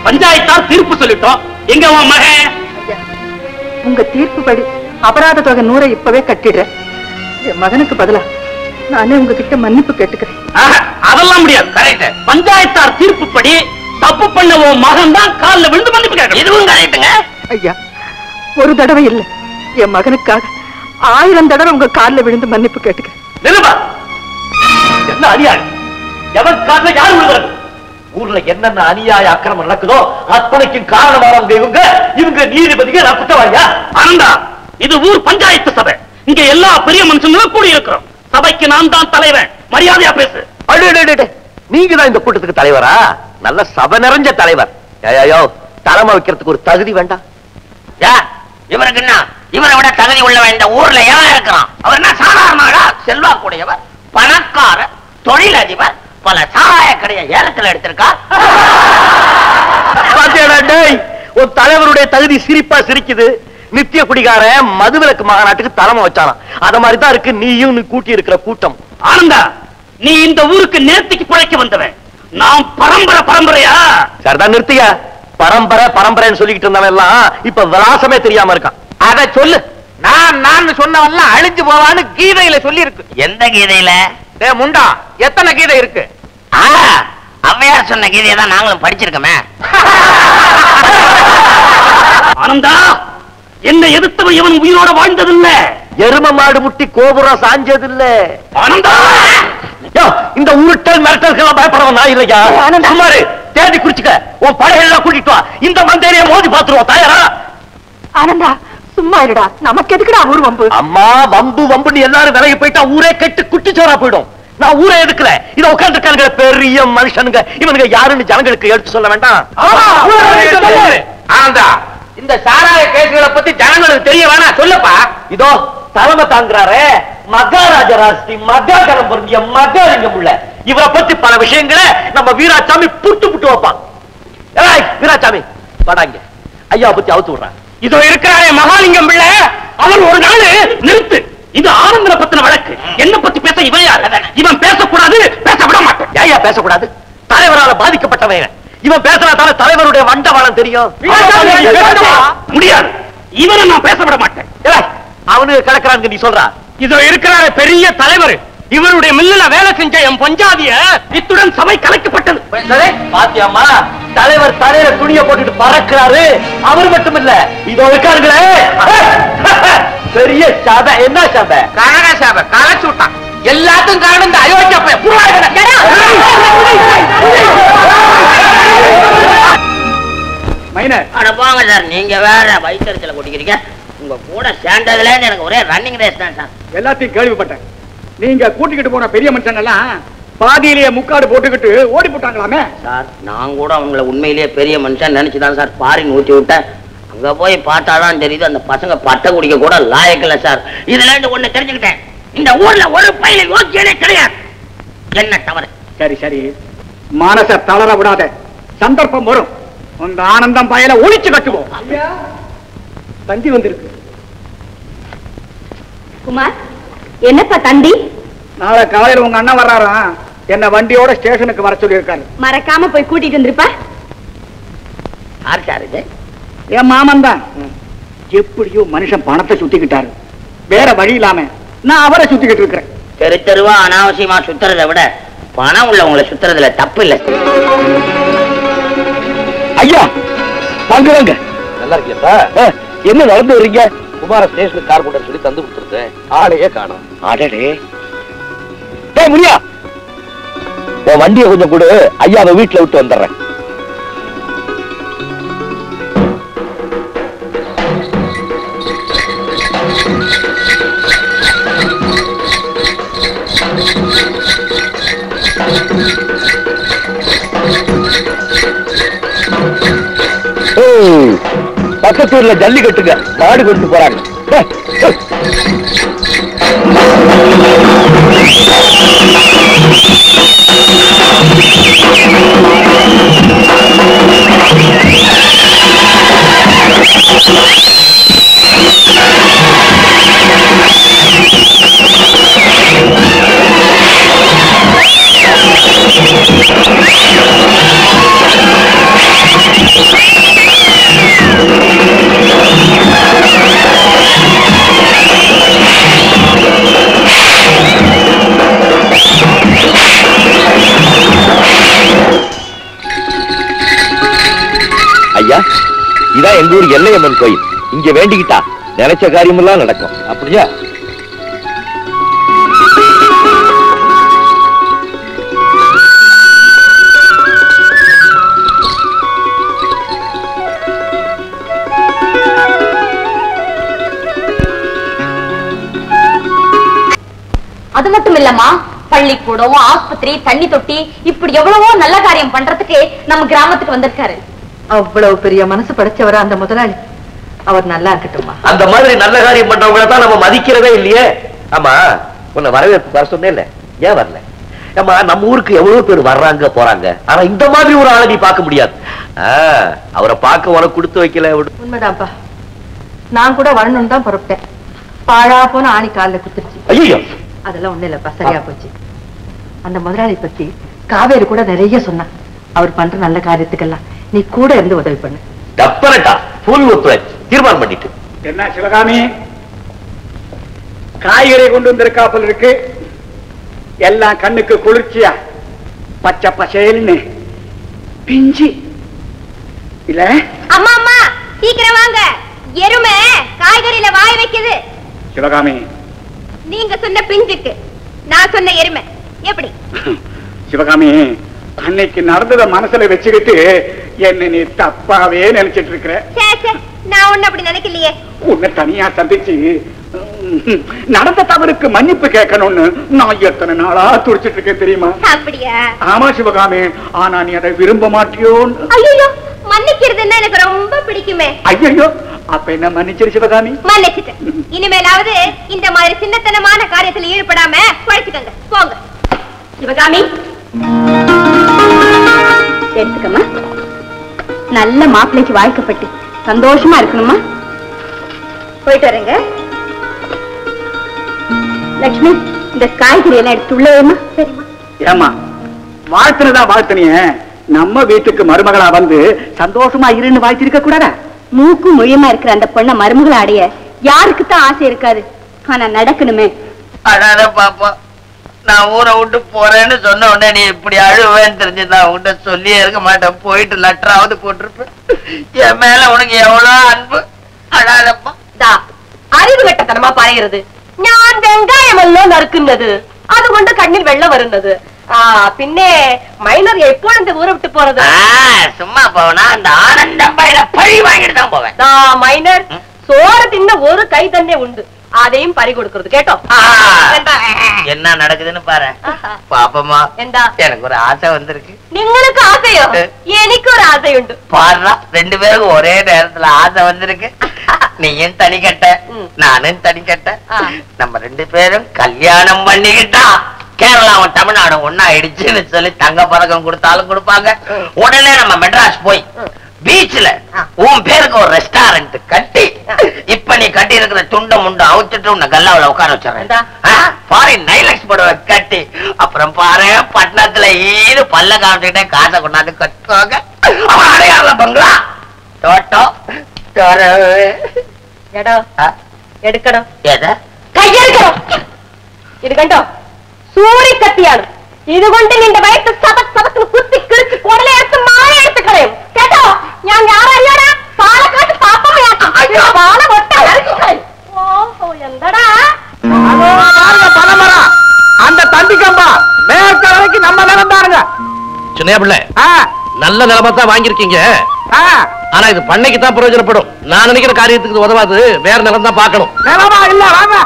பஞ்சாயத்தார் தீர்ப்பு சொல்லிட்டோம். எங்க உன் மகன்? உங்க தீர்ப்பு படி அபராத தொகை 100 இப்பவே கட்டிடுறேன். என் மகனுக்கு பதிலா நானே உங்ககிட்ட மன்னிப்பு கேட்டுக்கிறேன். அதெல்லாம் முடியாது. கரெக்ட். பஞ்சாயத்தார் தீர்ப்பு படி தப்பு பண்ண உன் மகன் தான் காலில் விழுந்து மன்னிப்பு கேட்கணும். இதுவும் கரெக்டுங்க. ஐயா, ஒரு தடவை இல்ல, என் மகனுக்காக 1000 தடவை உங்க காலில் விழுந்து மன்னிப்பு கேட்டுக்கிறேன். என்ன அநியாயம்? எவன் காரணம் யார் விழுகிறது? ஊர்ல என்னென்ன அநியாய அக்கிரமம் நடக்குதோ அத்தனைக்கும் காரணமானவங்க இவங்க நீதிபதிகள். நான் குற்றவாளியா? ஆனந்தா, இது ஊர் பஞ்சாயத்து சபை. இங்க எல்லா பெரிய மனுஷங்களும் கூடி இருக்கிறோம். சபைக்கு நான் தான் தலைவன். மரியாதையா பேசு. நீங்க தான் இந்த கூட்டத்துக்கு தலைவரா? நல்ல சபை நிறைஞ்ச தலைவர். ஐயோ, தலைமை வைக்கிறதுக்கு ஒரு தகுதி வேண்டாம்? இவருக்கு என்ன? இவரை விட தகுதி உள்ளவன் இந்த ஊர்ல ஏன் இருக்கிறான்? அவர் என்ன சாதாரண செல்வாக்குடையவர், பணக்கார, தொழிலதிபர், பல சாராய கடையை ஏலத்தில் எடுத்திருக்கார். ஒரு தலைவருடைய தகுதி சிரிப்பா சிரிக்குது. நித்திய குடிகார மதுவிலக்கு மாநாட்டுக்கு தலைமை வச்சானா? அத மாதிரிதான் இருக்கு நீயும் நீ கூட்டி இருக்கிற கூட்டம். ஆனந்தா, நீ இந்த ஊருக்கு நேர்த்திக்கு பிழைக்க வந்தவன். நான் பரம்பரையா? சரிதான், நிறுத்தியா. பரம்பரைன்னு சொல்லிக்கிட்டு இருந்தவன் எல்லாம் இப்ப விலாசமே தெரியாம இருக்கான். அத சொல்லு. நான் சொன்னவெல்லாம் அழிஞ்சு போவான்னு கீதையில சொல்லி இருக்கு. எந்த கீதையில? முண்டா, எத்தனை கீதை இருக்கு? அவ்வையார் சொன்ன கீதையை தான் நாங்களும் படிச்சிருக்கோமே. ஆனந்தா, என்னை எதிர்த்தவன் இவன் உயிரோட வாழ்ந்ததில்ல. எரும மாடு முட்டி கோபுரம் சாஞ்சதில்ல. ஆனந்தா, இந்த உருட்டல் மிரட்டல்கள் பயப்படவன் நான் இல்லையா? சுமாரு தேடி குடிச்சுக்க. உன் படையெல்லாம் கூட்டிட்டு வா. இந்த மந்தையிலேயே மோதி பாத்துருவோம். தயாரா? ஆனந்தா, சும்மா இருடா. நமக்கு எதுக்குடா ஊர் வம்பு? அம்மா, வம்புன்னு எல்லாரும் விலகி போயிட்டா ஊரே கெட்டு குட்டிச்சோரா போயிடும். நான் ஊரே எதுக்கல. இத உட்கார்ந்து இருக்காங்க பெரிய மனுஷனுங்க. இவனுங்க யாருன்னு ஜனங்களுக்கு எடுத்து சொல்ல வேண்டாம். ஆனந்தா, இந்த சாராய கேசுகளை பத்தி ஜனங்களுக்கு தெரிய வேணாம். சொல்லப்பா. இதோ தலைமை தாங்குறாரே மகாராஜ ராஷ்டி மகாகலம் பொருந்திய மகாலிங்கம் உள்ள இவரை பத்தி பல விஷயங்களை நம்ம வீராசாமி புட்டு வைப்பான். வீராசாமி படாங்க. ஐயா பத்தி அவுத்து விடுறான். இதோ இருக்கிறாரே மகாலிங்கம் பிள்ளை, அவன் ஒரு நாள் நிறுத்து. இது ஆனந்தனை பத்தின வழக்கு. என்ன பத்தி பேச இவன் யார்? இவன் பேசக்கூடாது, பேச விட மாட்டேன். ஏயா பேசக்கூடாது? தலைவரால பாதிக்கப்பட்டவன் இவன் பேசினா தானே தலைவருடைய வண்டவாளம் தெரியும். முடியாது, இவனை நான் பேச விட மாட்டேன். அவனுக்கு கிடக்கிறான்னு நீ சொல்றா? இதோ இருக்கிறார பெரிய தலைவர், இவருடைய மில்லுல வேலை செஞ்ச என் பஞ்சாதிய இத்துடன் சபை கலைக்கப்பட்டது. பாத்தியம்மா, தலைவர் தலையில துணிய போட்டுட்டு பறக்கிறாரு. அவர் மட்டும் இல்ல, இதோ இருக்காருங்களே பெரிய சபை. என்ன சபை? கனக சபை கலைச்சு விட்டான். எல்லாத்துக்கும் காரணம் இந்த அயோக்கிய போங்க சார். நீங்க வேற வயிற்றுல கொட்டிக்கிறீங்க. உங்க கூட சேர்ந்ததுல எனக்கு ஒரே ரன்னிங் ரேஸ் தான் சார். எல்லாத்தையும் கேள்விப்பட்டேன். நீங்க கூட்டிக்கிட்டு போன பெரிய மனுஷன் எல்லாம் பாதியிலேயே முக்காடு போட்டுக்கிட்டு ஓடி போட்டாங்களாமே சார். நான் கூட அவங்கள உண்மையிலேயே பெரிய மனுஷன் நினைச்சுதான் சார் பாரின் ஊற்றி விட்டேன். அங்க போய் பார்த்தாதான் தெரியுது அந்த பசங்க பட்டை குடிக்க கூட லாயக்கில்ல சார். இதுல இருந்து ஒண்ணு தெரிஞ்சுக்கிட்டேன், இந்த ஊர்ல ஒரு பையில யோக்கியனே கிடையாது. என்ன தவறு? சரி சரி, மனச தளர விடாத. சந்தர்ப்பம் வரும், அந்த ஆனந்தம் பயல ஒழிச்சு கட்டுவோம். தந்தி வந்திருக்கு. குமார், என்னப்பா தந்தி? நாளை காலையில் உங்க அண்ணன் வர்றாராம். என்ன வண்டியோட ஸ்டேஷனுக்கு வர சொல்லி இருக்காரு. மறக்காம போய் கூட்டிட்டு வந்துருப்பா. யார் சார் இது? என் மாமன் தான். எப்படியோ மனுஷன் பணத்தை சுத்திக்கிட்டாரு. வேற வழி இல்லாம நான் அவரை சுத்திக்கிட்டு இருக்கிறேன். தெரு தெருவா அனாவசியமா சுத்துறதை விட பணம் உள்ளவங்களை சுத்துறதுல தப்பு இல்லை. ஐயா வாங்க. நல்லா இருக்கியா? என்ன நடந்து வர்றீங்க? குமார ஸ்டேஷனுக்கு கார் கொண்டு சொல்லி தந்து கொடுத்துருந்தேன். ஆளையே காணோம். ஆடடே முடியா, உன் வண்டியை கொஞ்சம் கொடு. ஐயாவை வீட்டுல விட்டு வந்துடுறேன். பக்கத்தூர்ல ஜல்லிக்கட்டுங்க, மாடு கொண்டு போறாங்க. ஐயா, இதான் எங்க ஊர் எல்லையம்மன் கோயில். இங்க வேண்டிக்கிட்டா நினைச்ச காரியமெல்லாம் நடக்கும். அப்படியா? அது மட்டும் இல்லம்மா, பள்ளிக்கூடம், ஆஸ்பத்திரி, தண்ணி தொட்டி, இப்படி எவ்வளவோ நல்ல காரியம் பண்றதுக்கு நம்ம கிராமத்துக்கு வந்திருக்காரு. அவ்வளவு பெரிய மனசு படைச்சவரா அந்த முதலாளி. அவர் நல்லா இருக்கட்டும்மா. அந்த மாதிரி நல்ல காரியம் பண்றவங்கள தான் நம்ம மதிக்கிறதே இல்லையே. ஆமா, உன்னை வரவேற்பு வர சொன்னே இல்ல, ஏன் வரல? ஆமா, நம்ம ஊருக்கு எவ்வளவு பேர் வர்றாங்க போறாங்க, ஆனா இந்த மாதிரி ஒரு ஆளை நீ பார்க்க முடியாது. அவரை பார்க்க உனக்கு கொடுத்து வைக்கல. உண்மைதான்ப்பா, நான் கூட வரணும்னு தான் புறப்பட்டேன். பாழா போன ஆணி காலில் குத்துருச்சு. ஐயோ, அதெல்லாம் ஒண்ணு இல்லப்பா, சரியா போச்சு. அந்த முதலாளி பத்தி காவேரி கூட நிறைய சொன்னா. அவர் பண்ற நல்ல காரியத்துக்கெல்லாம் நீ கூட இருந்து உதவி பண்ணு. டெஃபனட்டா ஃபுல் ஒத்துழைப்பு தீர்மானம் பண்ணிட்டு. என்ன சிவகாமி, காய்கறி கொண்டு வந்திருக்காப்பல் இருக்கு. எல்லாம் கண்ணுக்கு குளிர்ச்சியா பச்சை பசேல்னு பிஞ்சு இல்ல? அம்மா அம்மா, சீக்கிரம் வாங்க, எருமை காய்கறியில வாய் வைக்குது. சிவகாமி, நீங்க சொன்ன பிஞ்சுக்கு நான் சொன்ன எருமை எப்படி? சிவகாமி, அன்னைக்கு நடந்தத மனசுல வச்சுக்கிட்டு என்ன நீ தப்பாவே நினைச்சிட்டு இருக்கிற. நான் ஒண்ணு அப்படி நினைக்கலையே. உன்னை தனியா சந்திச்சு நடந்த தவறுக்கு மன்னிப்பு கேட்கணும்னு நான் எத்தனை நாளா துடிச்சிட்டு இருக்கேன் தெரியுமா? அப்படியா? ஆமா சிவகாமி, ஆனா நீ அதை விரும்ப மாட்டியோன்னு. ஐயோ, மன்னிக்கிறதுன்னா எனக்கு ரொம்ப பிடிக்குமே. ஐயோ, அப்ப என்ன மன்னிச்சிரு சிவகாமி. மன்னிச்சிட்டேன். இனிமேலாவது இந்த மாதிரி சின்னத்தனமான காரியத்துல ஈடுபடாம குறைச்சுக்கங்க, போங்க. சிவகாமி, எடுத்துக்கம்மா. நல்ல மாப்பிள்ளைக்கு வாழ்க்கப்பட்டு சந்தோஷமா இருக்கணுமா? போயிட்டு வரேங்க. லட்சுமி, இந்த காய்கறி எல்லாம் எடுத்து உள்ளேமா? சரிம்மா. ஏமா, வாழ்த்துனதா வாழ்த்துனிய நம்ம வீட்டுக்கு மருமகளா வந்து சந்தோஷமா இருன்னு வாழ்த்திருக்க கூடாதா? மூக்கு மொழியமா இருக்கிற அந்த பொண்ணை மருமகளை அடைய யாருக்குத்தான் ஆசை இருக்காது? ஆனா நடக்கணுமே. அடாத பாப்பா, நான் ஊரை விட்டு போறேன்னு சொன்ன உடனே நீ இப்படி அழுவேன்னு தெரிஞ்சு நான் உன்கிட்ட சொல்லியே இருக்க மாட்டேன். போயிட்டு லெட்டராவது போட்டிருப்பேன். என் மேல உனக்கு எவ்வளவு அன்பு. அடாதப்பா. அறிவு கட்டத்தனமா பாருகிறது. ഞാൻ വെങ്കായമല്ലോ നറുക്കുന്നത്, അതുകൊണ്ട് കണ്ണിൽ വെള്ളം വരുന്നത്. പിന്നെ മൈനർ എപ്പോഴും இந்த ஊரை விட்டு போறது? சும்மா போனா அந்த ஆனந்தம் பயில பழி வாங்கிட்டு தான் போவேன். மைனர் சோறு தின்ன ஒரு கை தண்ணே உண்டு, அதையும் பறி கொடுக்கிறது. கேட்டோம் என்ன நடக்குதுன்னு பாரு. பாப்பமா, எனக்கு ஒரு ஆசை வந்திருக்கு. നിങ്ങൾക്ക് ആസയോ? എനിക്ക് ഒരു ആസയുണ്ട്. பாடுறா, ரெண்டு பேருக்கும் ஒரே நேரத்துல ஆசை வந்திருக்கு. நீயும் தனி கட்ட, நானும் தனி கட்ட. நம்ம ரெண்டு பேரும் கல்யாணம் பண்ணிக்கிட்டா கேரளாவும் தமிழ்நாடும் ஒன்னா ஆயிடுச்சுன்னு சொல்லி தங்க பதக்கம் கொடுத்தாலும் கொடுப்பாங்க. உடனே நம்ம மெட்ராஸ் போய் பீச்ல உன் பேருக்கு ஒரு ரெஸ்டாரண்ட் கட்டி, இப்ப நீ கட்டி இருக்கிற துண்ட முண்டை அவுத்துட்டு உன்னை கல்லாவில உட்கார வச்சிடறேன். ஃபாரின் நைலக்ஸ் படவை கட்டி, அப்புறம் பாரு பட்டணத்துல ஈடு பல்ல காமிச்சுக்கிட்டே காசை கொண்டாந்து கட்டுவாங்க. அவன் அடையாள பங்களா, தோட்டம், എടുക്കണം. எதை കയ്യെടുക്കണം. ഇത് കണ്ടോ, സൂര്യക്കത്തിയാണ്. ഇതുകൊണ്ട് നിന്റെ വയറ്റ് സതക്ക് കുത്തി കിളിച്ച് കുടലെ എടുത്ത് മാല എടുത്ത് കളയും. കേട്ടോ? ഞാൻ ഞാനറിയാടാ, പാലക്കാട്ട് പാപ്പമ്മയാക്കി പാല കൊട്ട കളയും. ഓഹോ, എന്തടാ பனமரம் அந்த தண்டி கம்பா மேற்க வரைக்கும் நம்ம நிலம் தானுங்க. சின்ன பிள்ளை, நல்ல நிலமா தான் வாங்கிருக்கீங்க. ஆனா இது பண்ணைக்கு தான் பிரயோஜனப்படும். நான் நினைக்கிற காரியத்துக்கு உதவாது. வேற நிலம் தான் பார்க்கணும். நிலமா இல்ல, வாங்க.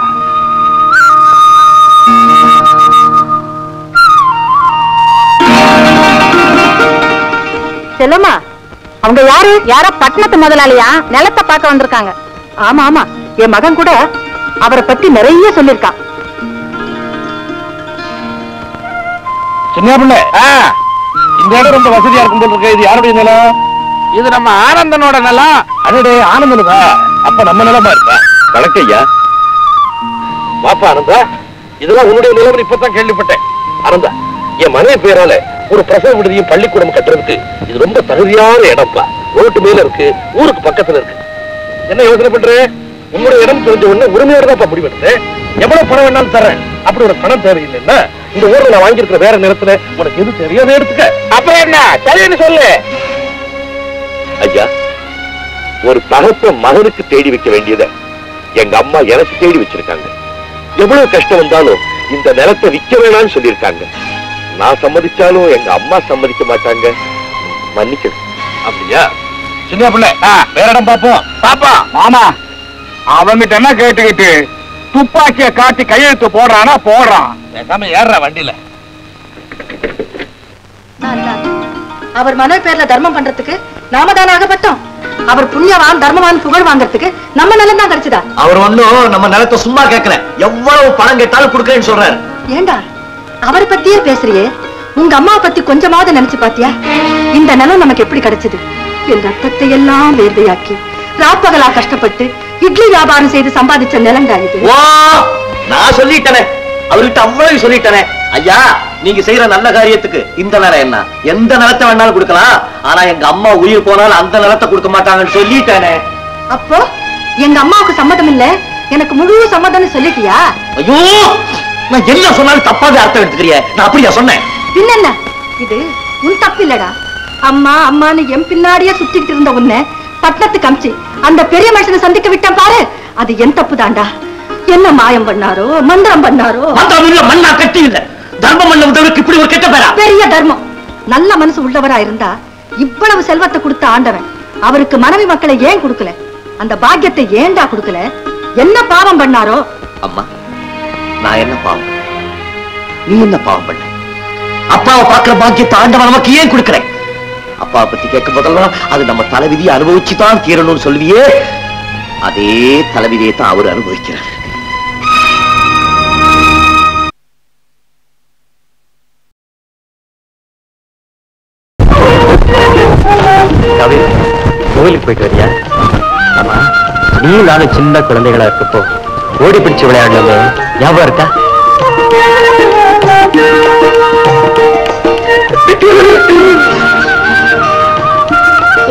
செல்லம்மா, அவங்க யாரு? யாரோ பட்டணத்து முதலாளியா, நிலத்தை பார்க்க வந்திருக்காங்க. ஆமா ஆமா, என் மகன் கூட அவரை பத்தி நிறைய சொல்லிருக்கான். சின்ன பிள்ளை, இந்த இடம் ரொம்ப வசதியா இருக்கும் போல இருக்கு. இது யாருடைய நிலம்? இது நம்ம ஆனந்தனோட நிலம். அடடே, ஆனந்தனுதா? அப்ப நம்ம நிலமா இருக்கா? வணக்கையா. பாப்பா ஆனந்தா, இதெல்லாம் உன்னுடைய நிலம் இப்பதான் கேள்விப்பட்டேன். ஆனந்தா, என் மனைவி பேரால ஒரு பிரசவ விடுதியும் பள்ளிக்கூடம் கட்டுறதுக்கு இது ரொம்ப தகுதியான இடம்ப்பா. ரோட்டு மேல இருக்கு, ஊருக்கு பக்கத்துல இருக்கு. என்ன யோசனை பண்ற? உங்களுடைய இடம் தெரிஞ்ச உடனே உரிமையோட தான் முடிவெடுத்து எவ்வளவு பணம் வேணாலும் தர்றேன். அப்படி ஒரு பணம் தேவையில்லைன்னா இந்த ஊர்ல நான் வாங்கியிருக்கிற வேற நேரத்துல உனக்கு எது தெரியாத எடுத்துக்க. அப்புறம் என்ன சரின்னு சொல்லு. ஐயா, ஒரு தகப்ப மகனுக்கு தேடி வைக்க வேண்டியத எங்க அம்மா எனக்கு தேடி வச்சிருக்காங்க. எவ்வளவு கஷ்டம் வந்தாலும் இந்த நிலத்தை விற்க வேணாம்னு சொல்லியிருக்காங்க. நான் சம்மதிச்சாலும் எங்க அம்மா சம்மதிக்க மாட்டாங்க. மன்னிக்க. அப்படியா? சின்ன பிள்ளை, வேற இடம் பாப்போம். பாப்பா மாமா, அவங்கிட்ட என்ன கேட்டுக்கிட்டு துப்பாக்கிய காட்டி கையெழுத்து போடுறானா போடுறான். ஏற வண்டியில. அவர் மனைவி பேர்ல தர்மம் பண்றதுக்கு நாம தானே ஆகப்பட்டோம். அவர் புண்ணியவான் தர்மவான் புகழ் வாங்கறதுக்கு நம்ம நிலம் தான் கிடைச்சதா? அவர் ஒண்ணும் நம்ம நிலத்தை சும்மா கேட்கல, எவ்வளவு பணம் கேட்டாலும் கொடுக்கறேன்னு சொல்றாரு. ஏண்டா அவரை பத்தியே பேசுறியே, உங்க அம்மாவை பத்தி கொஞ்சமாவது நினைச்சு பாத்தியா? இந்த நிலம் நமக்கு எப்படி கிடைச்சது? என் ரத்தத்தை எல்லாம் வேர்வையாக்கி ராப்பகலா கஷ்டப்பட்டு இட்லி வியாபாரம் செய்து சம்பாதிச்ச நிலண்டா இது. ஓ, நான் சொல்லிட்டேனே, அவர்கிட்ட அவ்வளவு சொல்லிட்டேனே. ஐயா, நீங்க செய்யற நல்ல காரியத்துக்கு இந்த நிலம் என்ன, எந்த நிலத்தை வேணாலும் கொடுக்கலாம், ஆனா எங்க அம்மா உயிர் போனாலும் அந்த நிலத்தை கொடுக்க மாட்டாங்கன்னு சொல்லிட்டேனே. அப்போ எங்க அம்மாவுக்கு சம்மதம் இல்ல, எனக்கு முழு சம்மதம்னு சொல்லிட்டியா? ஐயோ, நான் என்ன சொன்னாலும் தப்பாவே அர்த்தம் எடுத்துக்கிறிய, நான் அப்படியா சொன்னேன்? பின்ன இது உன் தப்பு இல்லடா. அம்மா அம்மான்னு என் பின்னாடியே சுத்திக்கிட்டு இருந்த உன்னை பட்டணத்துக்கு அமிச்சு அந்த பெரிய மனுஷனை சந்திக்க விட்டான் பாரு, அது என் தப்பு தாண்டா. என்ன மாயம் பண்ணாரோ மந்திரம் பண்ணாரோ? மண்ணா கட்டி இல்ல, தர்மம் பண்ணவருக்கு இப்படி ஒரு கெட்ட பேரா? பெரிய தர்மம். நல்ல மனசு உள்ளவரா இருந்தா இவ்வளவு செல்வத்தை கொடுத்த ஆண்டவன் அவருக்கு மனைவி மக்களை ஏன் கொடுக்கல? அந்த பாக்கியத்தை ஏன்டா கொடுக்கல? என்ன பாவம் பண்ணாரோ? அம்மா, நான் என்ன பாவம் பண்ண, நீ என்ன பாவம் பண்ண? அப்பாவை பார்க்கிற பாக்கியத்தை ஆண்டவன் நமக்கு ஏன் கொடுக்கிறேன்? அப்பாவை பத்தி கேட்கும் போதெல்லாம் அது நம்ம தலைவிதியை அனுபவிச்சுதான் தீரணும்னு சொல்லுவியே, அதே தலைவிதியை தான் அவர் அனுபவிக்கிறார். கோவிலுக்கு போயிட்டு வரியா? ஆமா, நீ நானும் சின்ன குழந்தைகளா இருக்கப்போ ஓடி பிடிச்சு விளையாடணுமே, ஞாபகம் இருக்கா?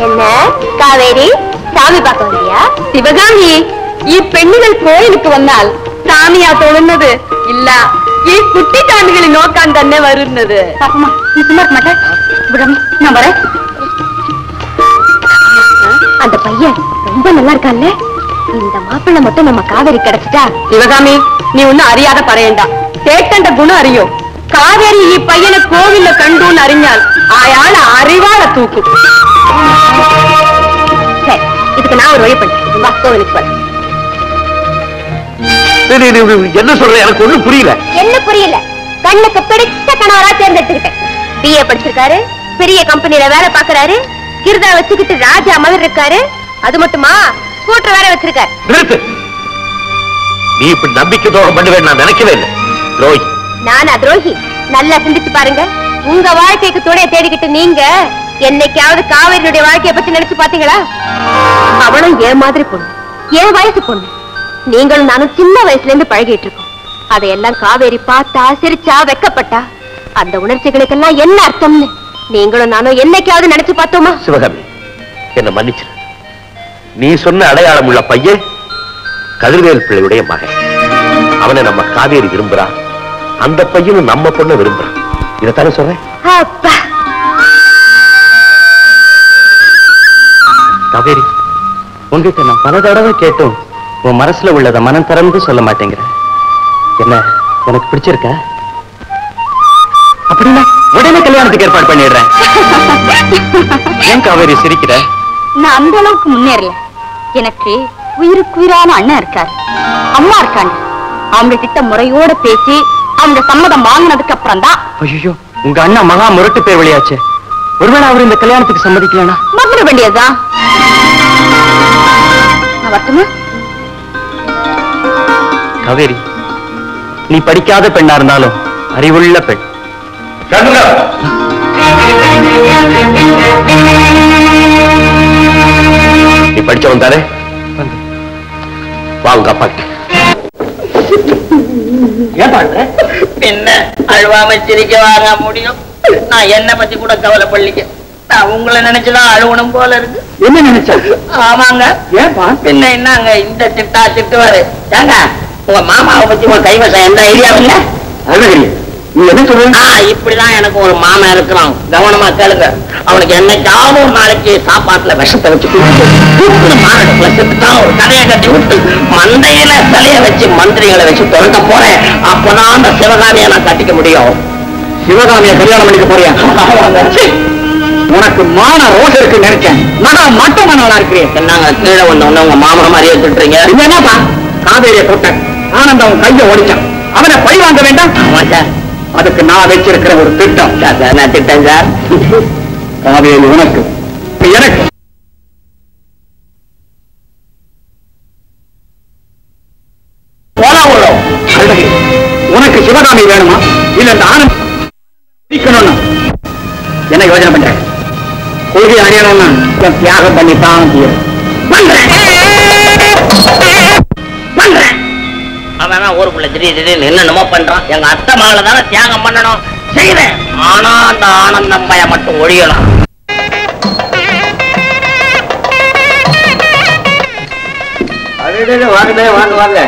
என்ன காவேரி, சாமி பார்க்க வந்தியா? சிவகாமி, இப்பெண்ணுகள் கோயிலுக்கு வந்தால் சாமியா தோணுന്നത് இல்ல, குட்டி சாமிகளை நோக்கான் തന്നെ வருന്നത്. பாப்பமா, நீ சும்மா இருக்க மாட்டேன். விடாம நான் வரேன். அந்த பையன் ரொம்ப நல்லா இருக்கான்ல, இந்த மாப்பிள்ளை மட்டும் நம்ம காவேரி கிடைச்சிட்டா. சிவகாமி, நீ ஒன்னும் அறியாத பறையண்டா, சேட்டண்ட குணம் அறியும். காவேரி ഈ പയ്യനെ കോവില കണ്ടൂന്ന് അറിഞ്ഞാൽ അയാൾ അറിവാള തൂക്കും. சரி, இதுக்கு நான் ஒரு வழி பண்றேன். வா, கோவிலுக்கு போறேன். என்ன சொல்ற, எனக்கு ஒண்ணும் புரியல. என்ன புரியல? கண்ணுக்கு பிடிச்ச கணவரா தேர்ந்தெடுத்துக்கிட்டேன். பிஏ படிச்சிருக்காரு, பெரிய கம்பெனில வேலை பாக்குறாரு, கிருதா வச்சுக்கிட்டு ராஜா மாதிரி இருக்காரு. அது மட்டுமா, ஸ்கூட்டர் வேற வச்சிருக்காரு. நிறுத்து, நீ இப்படி நம்பிக்கை துரோகம் பண்ணுவேன் நான் நினைக்கவே இல்லை. துரோகி நானா துரோகி? நல்லா சிந்திச்சு பாருங்க. உங்க வாழ்க்கைக்கு துணையை தேடிக்கிட்டு நீங்க என்னைக்காவது காவேரியுடைய வாழ்க்கையை பத்தி நினைச்சு பாத்தீங்களா? அவளும் என் மாதிரி பொண்ணு, என் வயசு பொண்ணு. நீங்களும் நானும் சின்ன வயசுல இருந்து பழகிட்டு இருக்கோம். அதையெல்லாம் காவேரி பார்த்தா, சிரிச்சா, வெக்கப்பட்டா, அந்த உணர்ச்சிகளுக்கெல்லாம் என்ன அர்த்தம்னு நீங்களும் நானும் என்னைக்காவது நினைச்சு பார்த்தோமா? சிவகாமி, என்ன மன்னிச்சிரு. நீ சொன்ன அடையாளம் உள்ள பையன் கதிர்வேல் பிள்ளையுடைய மகன். அவனை நம்ம காவேரி விரும்புறா, அந்த பையனும் நம்ம பொண்ணை விரும்புறான். இதைத்தானே சொல்றேன். காவேரி, உங்ககிட்ட நான் பல தடவை கேட்டோம், உன் மனசுல உள்ளத மனம் திறந்து சொல்ல மாட்டேங்கிற. என்ன, உனக்கு பிடிச்சிருக்க? அப்படின்னா உடனே கல்யாணத்துக்கு ஏற்பாடு பண்ணிடுறேன். ஏன் காவேரி சிரிக்கிற? நான் அந்த அளவுக்கு முன்னேறல. எனக்கு உயிருக்குயிரான அண்ணன் இருக்காரு, அம்மா இருக்காங்க. அவங்க கிட்ட முறையோட பேசி அவங்க சம்மதம் வாங்கினதுக்கு அப்புறம் தான். ஐயோ, உங்க அண்ணா மகா முரட்டு பேர் வழியாச்சு. ஒருவேளை அவர் இந்த கல்யாணத்துக்கு சம்மதிக்கலனா மறந்துட வேண்டியதுதான். வரட்டுமா? காவேரி, நீ படிக்காத பெண்ணா இருந்தாலும் அறிவுள்ள பெண். நீ படிச்சவன் தானே? வாங்க அப்பா. என்ன அழுவாம சிரிக்க வாங்க முடியும்? நான் என்ன பத்தி கூட கவலைப்படலிக்க, நான் உங்களை நினைச்சுதான் அழுவணும் போல இருக்கு. என்ன நினைச்சா? ஆமாங்க. ஏன்பா? பின்ன என்னங்க இந்த திட்டா திட்டுவாரு? ஏங்க, உங்க மாமாவை பத்தி உங்க கைவசம் எந்த ஐடியா இல்ல? நீ என்ன சொல்ற? இப்படிதான் எனக்கு ஒரு மாமா இருக்கிறான், கவனமா கேளுங்க. அவனுக்கு என்னைக்காவது ஒரு நாளைக்கு சாப்பாட்டுல விஷத்தை வச்சு ஒரு கதையை கட்டி விட்டு மந்தையில தலைய வச்சு மந்திரிகளை வச்சு தொடர்ந்த போறேன். அப்பதான் அந்த சிவகாமியை நான் கட்டிக்க முடியும். சிவகாமியை கல்யாணம் பண்ணிக்க போறியா? உனக்கு மான ரோஷம் இருக்கு நினைச்சேன். நான் மட்டும் மனவனா இருக்கிறேன். என்னங்க கீழே வந்தோன்னு உங்க மாமா மாதிரியே திட்டுறீங்க? என்னப்பா, காவேரியை தொட்ட ஆனந்தம் கைய ஓடிச்சான். அவனை பழி வாங்க வேண்டாம். ஆமா சார். அதுக்கு நான் வச்சிருக்கிற ஒரு திட்டம். என்ன திட்டம் சார்? காவேரி உனக்கு, எனக்கு. உனக்கு சிவகாமி வேணுமா இல்ல இந்த ஆனந்தம் என்ன யோசனை பண்ற? கொள்கை அறியணும்னா தியாகம் பண்ணித்தான் தீரும். அவன் ஊருக்குள்ள திடீர்னு என்னென்னமோ பண்றான். எங்க அத்தை மகளை தானே தியாகம் பண்ணணும் செய்யறேன். ஆனா அந்த ஆனந்தம் பய மட்டும் ஒழியலாம். வாங்க வாங்க வாங்க.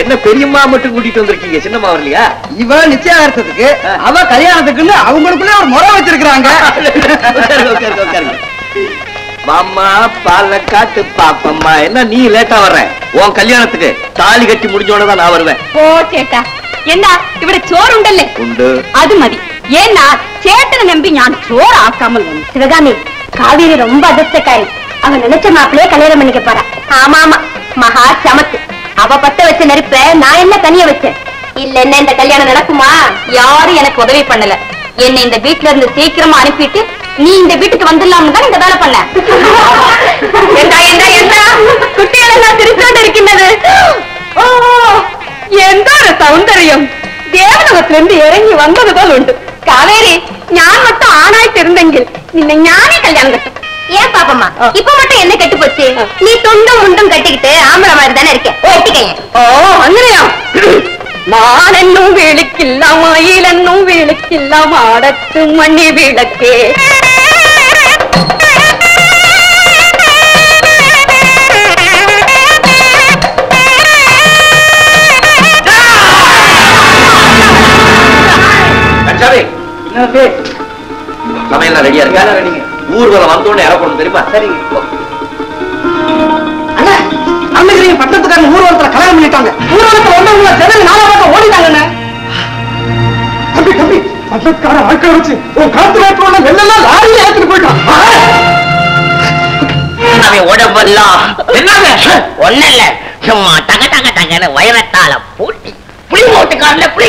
என்ன பெரியம்மா மட்டும் கூட்டிட்டு வந்திருக்கீங்க, சின்னம்மா வரலையா? இவன் நிச்சயார்த்தத்துக்கு அவ கல்யாணத்துக்குன்னு அவங்களுக்குள்ள ஒரு முறை வச்சிருக்கிறாங்க. மாமா பால காட்டு பாப்பம்மா. என்ன நீ லேட்டா வர்ற? உன் கல்யாணத்துக்கு தாலி கட்டி முடிஞ்சோடதான் நான் வருவேன். ஓ சேட்டா, என்ன இவட சோறு உண்டல்ல? உண்டு. அது மதி. ஏன்னா சேட்டனை நம்பி நான் சோறு ஆக்காமல் வந்தேன். சிவகாமி, காவேரி ரொம்ப அதிர்ஷ்டக்காரி. அவன் நினைச்ச மாப்பிளையே கல்யாணம் பண்ணிக்க போறா. ஆமா ஆமா, மகா சமத்து. அவ பத்த வச்ச நெருப்ப நான் என்ன தனிய வச்சேன். இல்ல என்ன இந்த கல்யாணம் நடக்குமா? யாரும் எனக்கு உதவி பண்ணல. என்னை இந்த வீட்டுல இருந்து சீக்கிரமா அனுப்பிட்டு நீ இந்த வீட்டுக்கு வந்துடலாம்னு தான் இந்த வேலை பண்ண. குட்டிகள் எல்லாம் திருச்சோண்டு இருக்கின்றது. ஓ, எந்த ஒரு சௌந்தரியம்! தேவலோகத்திலிருந்து இறங்கி வந்தது போல் உண்டு. காவேரி, ஞான் மட்டும் ஆணாய்த்து இருந்தெங்கில் நின்னை ஞானே கல்யாணம் கட்டும். ஏன் பாப்பம்மா, இப்ப மட்டும் என்ன கெட்டு போச்சு? நீ துண்டும் முண்டும் கட்டிக்கிட்டு ஆம்பளை மாதிரி தானே இருக்க. ஓட்டிக்கைய. ஓ, அங்கனையா? நான் என்னும் வேலைக்கில்லாம் மயில் என்னும் வேலைக்கில்லாம் ஆடத்து மணி விளக்கே. சமையல் ரெடியா இருக்கா? ஊர்வலம் வந்தோடனே இறக்கணும் தெரியுமா? சரி. பட்டத்துக்காரங்க ஊர்வலத்துல கல்யாணம் பண்ணிட்டாங்க. ஊர்வலத்துல வந்தவங்க ஜனங்க நாலா பக்கம் ஓடிட்டாங்க. தம்பி தம்பி, பட்டத்துக்கார ஆட்களை வச்சு ஒரு காத்து வேட்போட வெள்ளெல்லாம் லாரியில ஏத்துட்டு போயிட்டான். அவன் உடம்பெல்லாம் என்னங்க ஒண்ணு இல்ல, சும்மா தக தக தகன்னு வைரத்தால பூட்டி புளி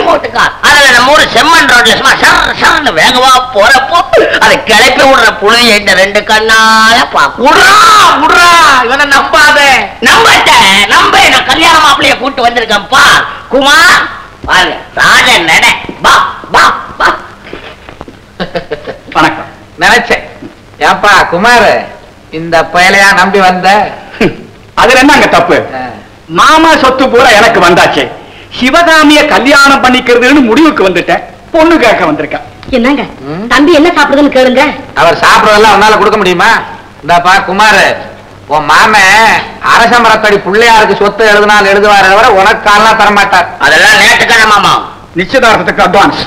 மூட்டுக்கார் அதுல நம்ம ஊரு செம்மன் ரோட்ல சும்மா சர் சர்னு வேகமா போறப்போ அதை கிளப்பி விடுற புளிய இந்த ரெண்டு கண்ணால பாக்குறா. இவனை நம்பாத. நம்ப நான் கல்யாண மாப்பிளைய கூட்டு வந்திருக்கேன்ப்பா. குமார் பாருங்க, ராஜன் நட. பா பா பா. வணக்கம். நினைச்சேன். ஏப்பா குமார், இந்த பயலையா நம்பி வந்த? அதுல என்ன அங்க தப்பு? மாமா சொத்து பூரா எனக்கு வந்தாச்சு. சிவகாமிய கல்யாணம் பண்ணிக்கிறதுன்னு முடிவுக்கு வந்துட்டேன். பொண்ணு கேட்க வந்திருக்கேன். என்னங்க தம்பி என்ன சாப்பிடுதுன்னு கேளுங்க. அவர் சாப்பிடுறதெல்லாம் அவனால கொடுக்க முடியுமா? இந்தாப்பா குமார், உன் மாமன் அரச மரத்தடி பிள்ளையாருக்கு சொத்து எழுதினால் எழுதுவார தவிர உனக்கு காலெல்லாம் தரமாட்டார். அதெல்லாம் நேற்றுக்கான மாமா. நிச்சயதார்த்தத்துக்கு அட்வான்ஸ்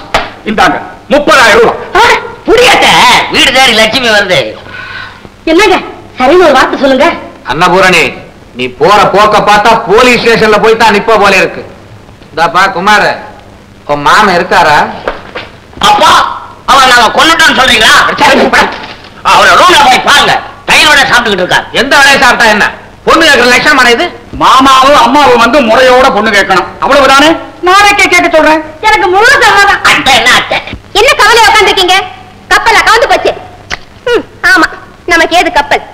இந்தாங்க 30,000 ரூபாய். புரியட்ட வீடு தேடி லட்சுமி வருது. என்னங்க சரின்னு ஒரு வார்த்தை சொல்லுங்க. அன்னபூரணி, நீ போற போக்க பார்த்தா போலீஸ் ஸ்டேஷன்ல போய் தான் நிப்ப போல இருக்கு. இந்தாப்பா குமார், உன் மாமன் இருக்காரா? அப்பா, அவன் நாங்க கொண்டுட்டோம்னு சொல்றீங்களா? அவரை ரூம்ல போய் பாருங்க, கையோட சாப்பிட்டுக்கிட்டு இருக்காரு. எந்த வேலையை சாப்பிட்டா என்ன? பொண்ணு கேட்கிற லட்சணம் இது. மாமாவும் அம்மாவும் வந்து முறையோட பொண்ணு கேட்கணும், அவ்வளவுதானே? நாளைக்கே கேட்க சொல்றேன். எனக்கு முழு சம்மதம். அத்தை என்ன அத்தை? என்ன கவலை உட்காந்துருக்கீங்க? கப்பல் கவுந்து போச்சு. ஆமா, நமக்கு ஏது கப்பல்?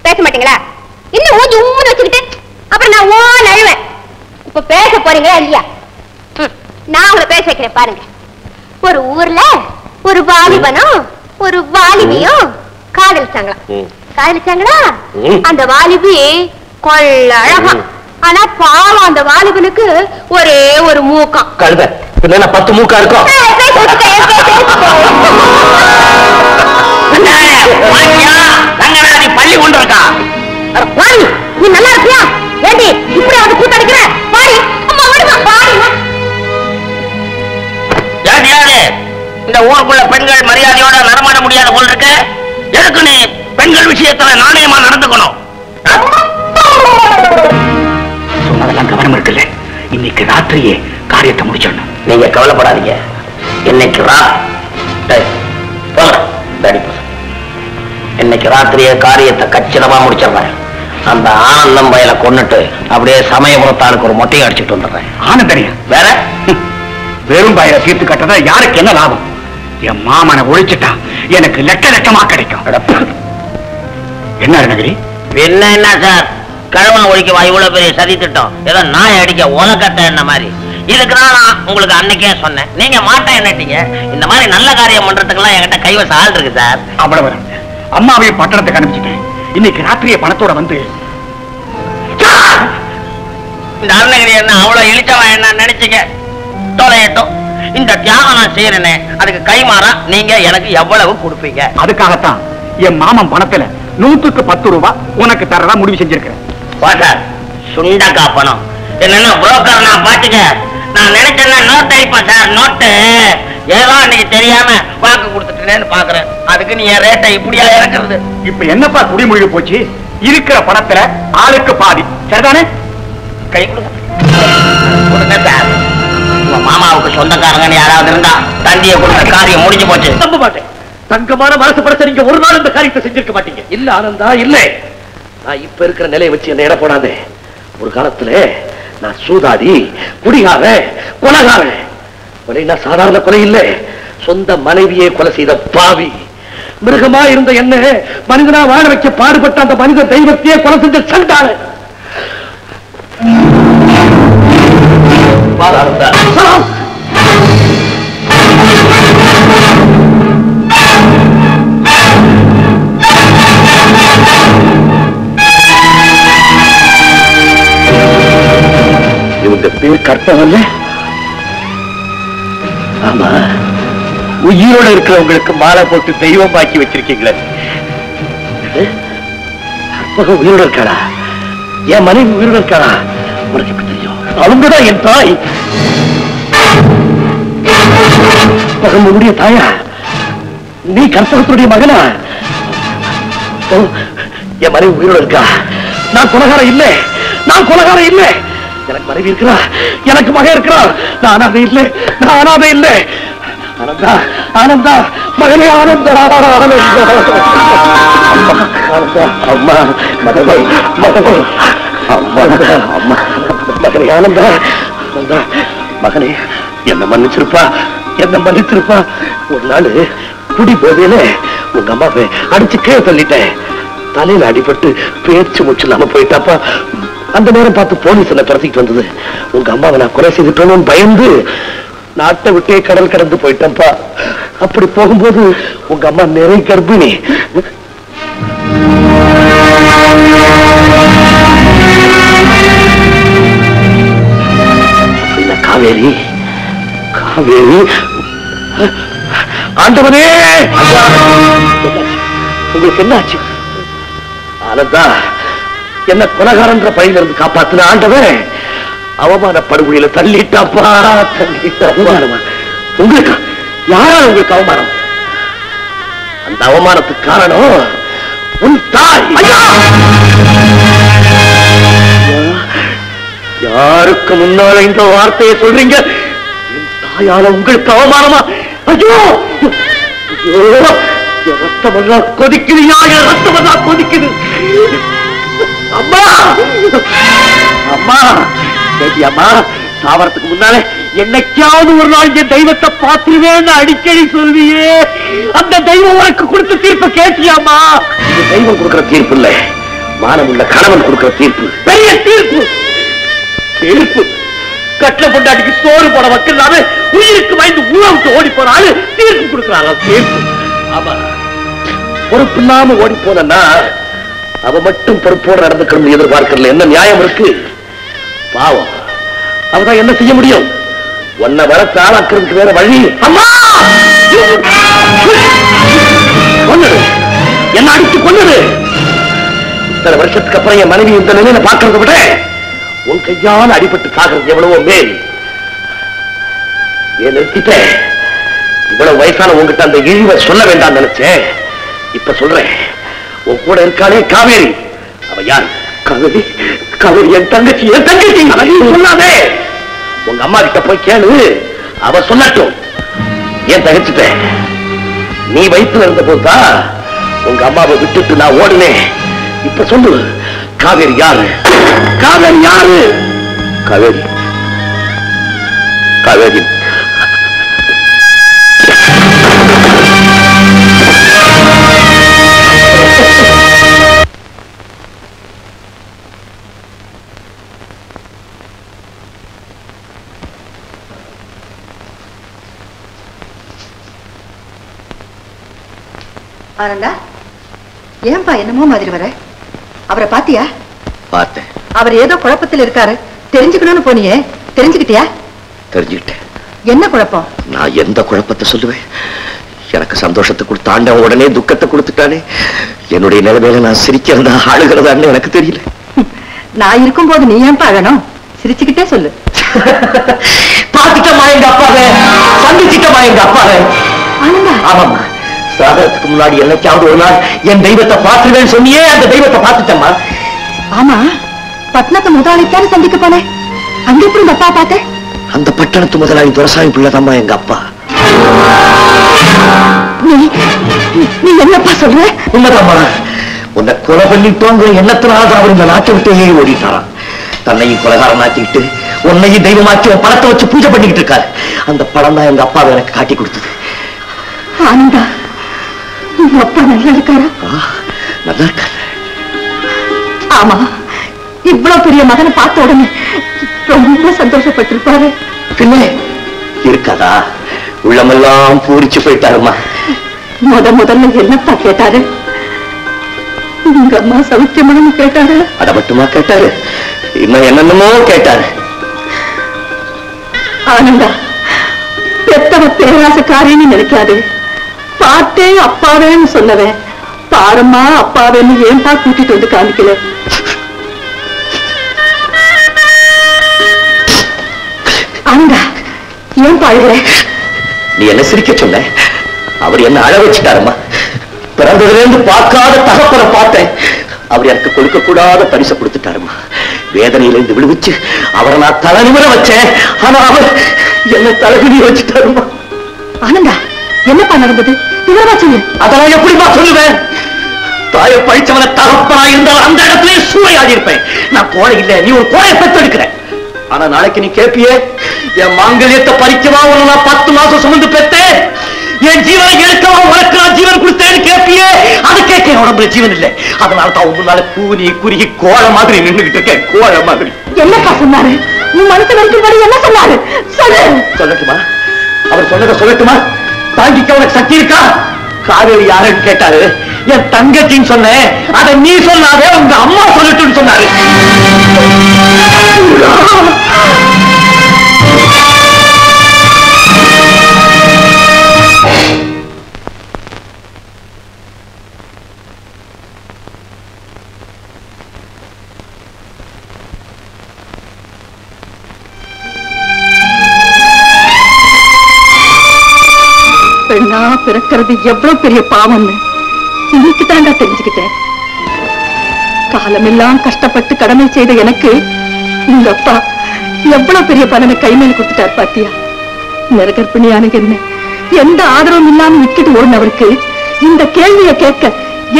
பேச மாட்டீங்களா? இன்னும் ஊஞ்சி ஊன்னு வச்சுக்கிட்டு அப்புறம் நான் ஓன் அழுவேன். இப்ப பேச போறீங்களா இல்லையா? நான் உங்களை பேச வைக்கிறேன் பாருங்க. ஒரு ஊர்ல ஒரு வாலிபனும் ஒரு வாலிபியும் காதலிச்சாங்களா? அந்த வாலிபி கொள்ள அழகா. ஆனா பாவம் அந்த வாலிபனுக்கு ஒரே ஒரு மூக்கம். கழுத 10 மூக்கா இருக்கும். பள்ளி கொண்டு இருக்கா? நீ நல்லா இருக்கியா? ஏண்டி இப்படி வந்து கூட்டடிக்கிற? பாடி அம்மா ஓடுமா பாடி. இந்த ஊருக்குள்ள பெண்கள் மரியாதையோட நடமாட முடியாத போல் இருக்கு. எதுக்கு நீ பெண்கள் விஷயத்துல நாணயமா நடந்துக்கணும்? சொன்னதெல்லாம் கவனம் இருக்குல்ல. இன்னைக்கு ராத்திரியே காரியத்தை முடிச்சிடணும். நீங்க கவலைப்படாதீங்க. இன்னைக்கு இன்னைக்கு ராத்திரியே காரியத்தை கச்சிதமா முடிச்சிடுறேன். அந்த ஆனந்தம் வயலை கொண்டுட்டு அப்படியே சமயபுரத்தாளுக்கு ஒரு மொட்டையை அடிச்சுட்டு வந்துடுறேன். ஆனந்தனியா வேற வெறும் பயிரை தீர்த்து கட்டதா யாருக்கு என்ன லாபம்? என் மாமனை ஒழிச்சுட்டா எனக்கு லட்ச லட்சமா கிடைக்கும். என்ன அருணகிரி? என்ன சார், கழவன் ஒழிக்கவா இவ்வளவு பெரிய சதி திட்டம்? ஏதோ நாய் அடிக்க உலகத்தை என்ன மாதிரி. இதுக்குதான் நான் உங்களுக்கு அன்னைக்கே சொன்னேன், நீங்க மாட்டேன் என்னட்டீங்க. இந்த மாதிரி நல்ல காரியம் பண்றதுக்கெல்லாம் என்கிட்ட கைவச ஆள் இருக்கு சார். அவ்வளவு அம்மாவையும் பட்டணத்துக்கு அனுப்பிச்சிட்டேன். இன்னைக்கு ராத்திரிய பணத்தோட வந்து இந்த அருணகிரி என்ன அவ்வளவு இழிச்சவன் என்ன நினைச்சீங்க? தொலையட்டும், இந்த தியாகம் நான் செய்யறேனே, அதுக்கு கைமாறா நீங்க எனக்கு எவ்வளவு கொடுப்பீங்க? அதுக்காகத்தான் என் மாமன் பணத்துல 100க்கு 10 ரூபாய் உனக்கு தரதா முடிவு செஞ்சிருக்கிறேன். சார், சுண்டக்கா பணம் என்னன்னா புரோக்கர் நான் பாத்துக்க. நான் நினைச்சேன்னா நோட் அடிப்பேன் சார். நோட்டு ஏதோ அன்னைக்கு தெரியாம வாக்கு கொடுத்துட்டேன்னு பாக்குறேன். அதுக்கு நீ என் ரேட்டை இப்படியா இறக்குறது? இப்ப என்னப்பா குடிமொழி போச்சு? இருக்கிற பணத்துல ஆளுக்கு பாதி, சரிதானே? கை கொடுங்க சார். உங்க மாமாவுக்கு சொந்தக்காரங்கன்னு யாராவது இருந்தா தண்டியை கொடுத்த காரியம் முடிஞ்சு போச்சு. நம்ப மாட்டேன். தங்கமான மனசு படைச்ச நீங்க ஒரு நாள் இந்த காரியத்தை செஞ்சிருக்க மாட்டீங்க. இல்ல ஆனந்தா, இல்ல. நான் இப்ப இருக்கிற நிலையை வச்சு என்ன இட போடாதே. ஒரு காலத்துல நான் சூதாடி, குடிகாரன், கொலைகாரன். கொலைனா சாதாரண கொலை இல்ல, சொந்த மனைவியே கொலை செய்த பாவி. மிருகமா இருந்த என்ன மனிதனா வாழ வைக்க பாடுபட்ட அந்த மனித தெய்வத்தையே கொலை செஞ்ச சண்டாள. இவங்க பேர் கற்பவல்ல? ஆமா, உயிரோட இருக்கிறவங்களுக்கு மாலை போட்டு தெய்வம் பாக்கி வச்சிருக்கீங்களே. கற்பகம் உயிரோட இருக்காளா? என் மனைவி உயிரோட இருக்காளா? உனக்கு எப்படி தெரியும்? அவங்கதான் என் தாய். பகமுடைய தாயா? நீ கற்பகத்துடைய மகனா? என் மனைவி உயிரோட இருக்கா? நான் கொலைகாரம் இல்லை, நான் கொலைகாரம் இல்லை. எனக்கு மனைவி இருக்கிறா, எனக்கு மகன் இருக்கிறா. நான் அனாதை இல்லை, நான் அனாதை இல்லை. ஆனந்தா, ஆனந்தா, மகனே ஆனந்தா, ஆனந்தா. ஆனந்தா, அம்மா, மகனே, மகனே, அம்மா, அம்மா, மகனே ஆனந்தா, ஆனந்தா, மகனே, என்ன மன்னிச்சிருப்பா, என்ன மன்னிச்சிருப்பா. ஒரு நாள் குடி போதையில உங்க அம்மாவை அடிச்சு கீழே தள்ளிட்டேன். தலையில அடிபட்டு பேச்சு மூச்சு இல்லாம போயிட்டாப்பா. அந்த நேரம் பார்த்து போலீஸ் என்ன துரத்திட்டு வந்தது. உங்க அம்மாவை நான் கொலை செய்துட்டோன்னு பயந்து நாட்டை விட்டே கடல் கடந்து போயிட்டேன்ப்பா. அப்படி போகும்போது உங்க அம்மா நிறை கர்ப்பிணி. காவேரி, காவேரி, ஆண்டவனே, உங்களுக்கு என்ன ஆச்சு? ஆனந்தா, என்ன கொலைகாரன்ற பழியில இருந்து காப்பாத்தின ஆண்டவன் அவமான படுகொலையில தள்ளிட்டாப்பா, தள்ளிட்டாப்பா. உங்களுக்கு யாரா உங்களுக்கு அவமானம்? அந்த அவமானத்துக்கு காரணம் உன் தாய். யாருக்கு முன்னால இந்த வார்த்தையை சொல்றீங்க? என் தாயால உங்களுக்கு அவமானமா? ஐயோ, ரத்தமெல்லாம் கொதிக்குது, என் ரத்தமெல்லாம் கொதிக்குது. அம்மா, அம்மா, அம்மா, சாவறதுக்கு முன்னாலே என்னைக்காவது ஒரு நாள் என் தெய்வத்தை பார்த்துருவேன்னு அடிக்கடி சொல்வியே. அந்த தெய்வம் உனக்கு கொடுத்த தீர்ப்பு கேட்டியாமா? தெய்வம் கொடுக்கிற தீர்ப்பு இல்ல, மானம் உள்ள கணவன் கொடுக்கிற தீர்ப்பு. பெரிய தீர்ப்பு, தீர்ப்பு. கட்டில பொண்டாட்டிக்கு சோறு போட வைக்கிறாரு, உயிருக்கு வாய்ந்து உணவுக்கு ஓடி போறாரு, தீர்ப்பு கொடுக்கிறாங்க. தீர்ப்பு. ஆமா, பொறுப்பு இல்லாம ஓடி போனா அவ மட்டும் பொறுப்போடு நடந்துக்கணும் எதிர்பார்க்கல. என்ன நியாயம் இருக்கு? பாவம், அவதான் என்ன செய்ய முடியும்? உன்னை வளர்த்து ஆளாக்குறதுக்கு வேற வழி. அம்மா, கொன்னுடு, என்ன அடிச்சு கொன்னுடு. இத்தனை வருஷத்துக்கு அப்புறம் என் மனைவி இந்த நிலையில பார்க்கறத விட உன் கையால் அடிபட்டு சாகிறது எவ்வளவோ மேல். ஏன் நிறுத்திட்டேன்? இவ்வளவு வயசான உங்ககிட்ட அந்த இழிவை சொல்ல வேண்டாம் நினைச்சேன். இப்ப சொல்றேன். உன் கூட இருக்காளே காவேரி, அவ யார்? காவேரி, காவேரி என் தங்கச்சி, என் தங்கச்சி. சொல்லாதே, உங்க அம்மா கிட்ட போய் கேளு, அவ சொல்லட்டும். ஏன் தகச்சிட்ட? நீ வயிற்றுல இருந்த போதுதான் உங்க அம்மாவை விட்டுட்டு நான் ஓடுனேன். இப்ப சொல்லு, காவேரி யாரு? காவேரி யாரு? காவேரி காவேரி ஆனந்தா, ஏன்பா என்னமோ மாதிரி வர? அவரை பாத்தியா? பார்த்தேன். அவர் ஏதோ குழப்பத்தில் இருக்காரு, தெரிஞ்சுக்கணும்னு போனியே, தெரிஞ்சுக்கிட்டியா? தெரிஞ்சுக்கிட்டேன். என்ன குழப்பம்? நான் எந்த குழப்பத்தை சொல்லுவேன்? எனக்கு சந்தோஷத்தை கொடுத்தாண்ட உடனே துக்கத்தை கொடுத்துட்டானே. என்னுடைய நிலைமையில நான் சிரிக்கிறதா அழுகிறதான்னு எனக்கு தெரியல. நான் இருக்கும் போது நீ ஏன்பா அழணும்? சிரிச்சுக்கிட்டே சொல்லு. பாத்துட்டமா எங்க அப்பாவை, சந்திச்சிட்டமா எங்க அப்பாவை. ஆனந்தா, ஆமாம்மா, சாகரத்துக்கு முன்னாடி என்னைக்காவது ஒரு நாள் என் தெய்வத்தை பார்த்துருவேன்னு சொன்னியே, அந்த தெய்வத்தை பார்த்துட்டேம்மா. ஆமா, பட்டணத்து முதலாளித்தானே சந்திக்க போனேன், அங்க எப்படி உங்க அப்பா பார்த்தேன்? அந்த பட்டணத்து முதலாளி துரைசாமி பிள்ளைதாம்மா எங்க அப்பா. நீ என்னப்பா சொல்ற? உண்மைதாம்மா, உன்னை கொலை பண்ணிட்டோங்கிற எண்ணத்தினால்தான் அவர் இந்த நாட்டை விட்டே ஓடிட்டாராம். தன்னையும் கொலைகாரன் ஆக்கிக்கிட்டு உன்னையும் தெய்வமாக்கி உன் பணத்தை வச்சு பூஜை பண்ணிக்கிட்டு இருக்காரு. அந்த படம் தான் எங்க அப்பாவை எனக்கு காட்டி கொடுத்தது. ஆனந்தா, உங்க அப்பா நல்லா இருக்காரா? நல்லா இருக்காரு. ஆமா, இவ்வளவு பெரிய மகனை பார்த்த உடனே ரொம்ப சந்தோஷப்பட்டிருப்பாரு. பின்ன இருக்காதா? உள்ளமெல்லாம் பூரிச்சு போயிட்டாருமா. முதல்ல என்னப்பா கேட்டாரு? உங்க அம்மா சௌக்கியமானு கேட்டாரு. அத மட்டுமா கேட்டாரு? இன்னும் என்னென்னமோ கேட்டாரு. ஆனந்தா, பெத்தவ பேராசக்காரின்னு நினைக்காது. பார்த்தே அப்பாவேன்னு சொன்னவன் பாரம்மா அப்பாவேன்னு ஏன்பா கூட்டிட்டு வந்து காமிக்கல? ஆனந்தா, ஏன் பாழுகிற? நீ என்ன சிரிக்க சொன்ன? அவர் என்ன அழ வச்சுட்டாருமா. பிறந்ததுல இருந்து பார்க்காத தகப்பனை பார்த்தேன். அவர் எனக்கு கொடுக்க கூடாத பரிசை கொடுத்துட்டாருமா. வேதனையிலிருந்து விடுவிச்சு அவரை நான் தலை நிமிர வச்சேன். ஆனா அவர் என்ன தலைகுனி வச்சுட்டாருமா. ஆனந்தா, என்னப்பா நடந்தது? விவரமா சொல்லு. அதெல்லாம் எப்படிமா சொல்லுவேன்? தாயை பழிச்சவனை தகப்பனா இருந்தால் அந்த இடத்துல சூறையாடி இருப்பேன். நான் கோழை இல்லை, நீ ஒரு கோழையை பெற்றெடுக்கிற. ஆனா நாளைக்கு நீ கேட்பியே, என் மாங்கல்யத்தை பறிக்கவா உன்னை நான் 10 மாசம் சுமந்து பெற்றேன், என் ஜீவனை எடுக்கவா உனக்கு நான் ஜீவன் கொடுத்தேன்னு கேட்பியே. அது கேட்க என் உடம்புல ஜீவன் இல்லை. அதனால தான் முன்னால கூனி குறுகி கோழை மாதிரி நின்றுகிட்டு இருக்கேன். கோழை மாதிரி. என்னப்பா சொன்னாரு? நீ மனசு வரைக்கும் என்ன சொன்னாரு? சொல்லு. சொல்லட்டுமா? அவர் சொன்னதை சொல்லட்டுமா? தாங்கிக்க உனக்கு சக்தி இருக்கா? காவேரி யாருன்னு கேட்டாரு. என் தங்கச்சின்னு சொன்னேன். அதை நீ சொன்னாவே உங்க அம்மா சொல்லட்டுன்னு சொன்னாரு. பெண்ணா பிறக்கிறது எவ்வளவு பெரிய பாவம்னு இன்னைக்கு தாண்டா தெரிஞ்சுக்கிட்டேன். காலமெல்லாம் கஷ்டப்பட்டு கடமை செய்த எனக்கு உங்க அப்பா எவ்வளவு பெரிய பலனை கைமேல் கொடுத்துட்டார் பாத்தியா? நெருகற்பிணியான என்ன எந்த ஆதரவும் இல்லாம விட்டுட்டு ஓடினவருக்கு இந்த கேள்வியை கேட்க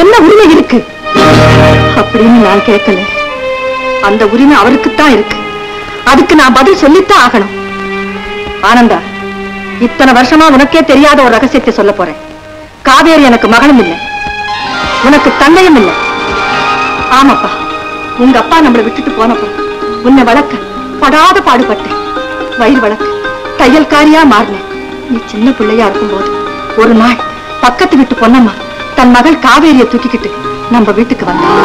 என்ன உரிமை இருக்கு அப்படின்னு நான் கேட்கல. அந்த உரிமை அவருக்குத்தான் இருக்கு. அதுக்கு நான் பதில் சொல்லித்தான் ஆகணும். ஆனந்தா, இத்தனை வருஷமா உனக்கே தெரியாத ஒரு ரகசியத்தை சொல்ல போறேன். காவேரி எனக்கு மகனும் இல்லை, உனக்கு தங்கையும் இல்லை. ஆமாப்பா, உங்க அப்பா நம்மளை விட்டுட்டு போனப்போ உன்னை வளர்க்க படாத பாடுபட்டேன். வயிறு வளர்க்க தையல்காரியா மாறினேன். நீ சின்ன பிள்ளையா இருக்கும்போது ஒரு நாள் பக்கத்து வீட்டு பொன்னம்மா தன் மகள் காவேரியை தூக்கிக்கிட்டு நம்ம வீட்டுக்கு வந்தான்.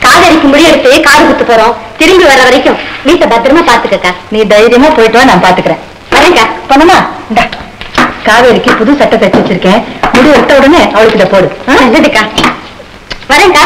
காவேரிக்கு முடியெடுத்து காது குத்து போறோம். திரும்பி வர வரைக்கும் வீட்டை பத்திரமா பாத்துக்கா. நீ தைரியமா போயிட்டு வா, நான் பாத்துக்கிறேன். வரேங்க பொன்னம்மா. இந்த காவேரிக்கு புது சட்டை தச்சு வச்சிருக்கேன். முடி எடுத்த உடனே அவளுக்கிட்ட போடு. நல்லதுக்கா. வரேங்கா.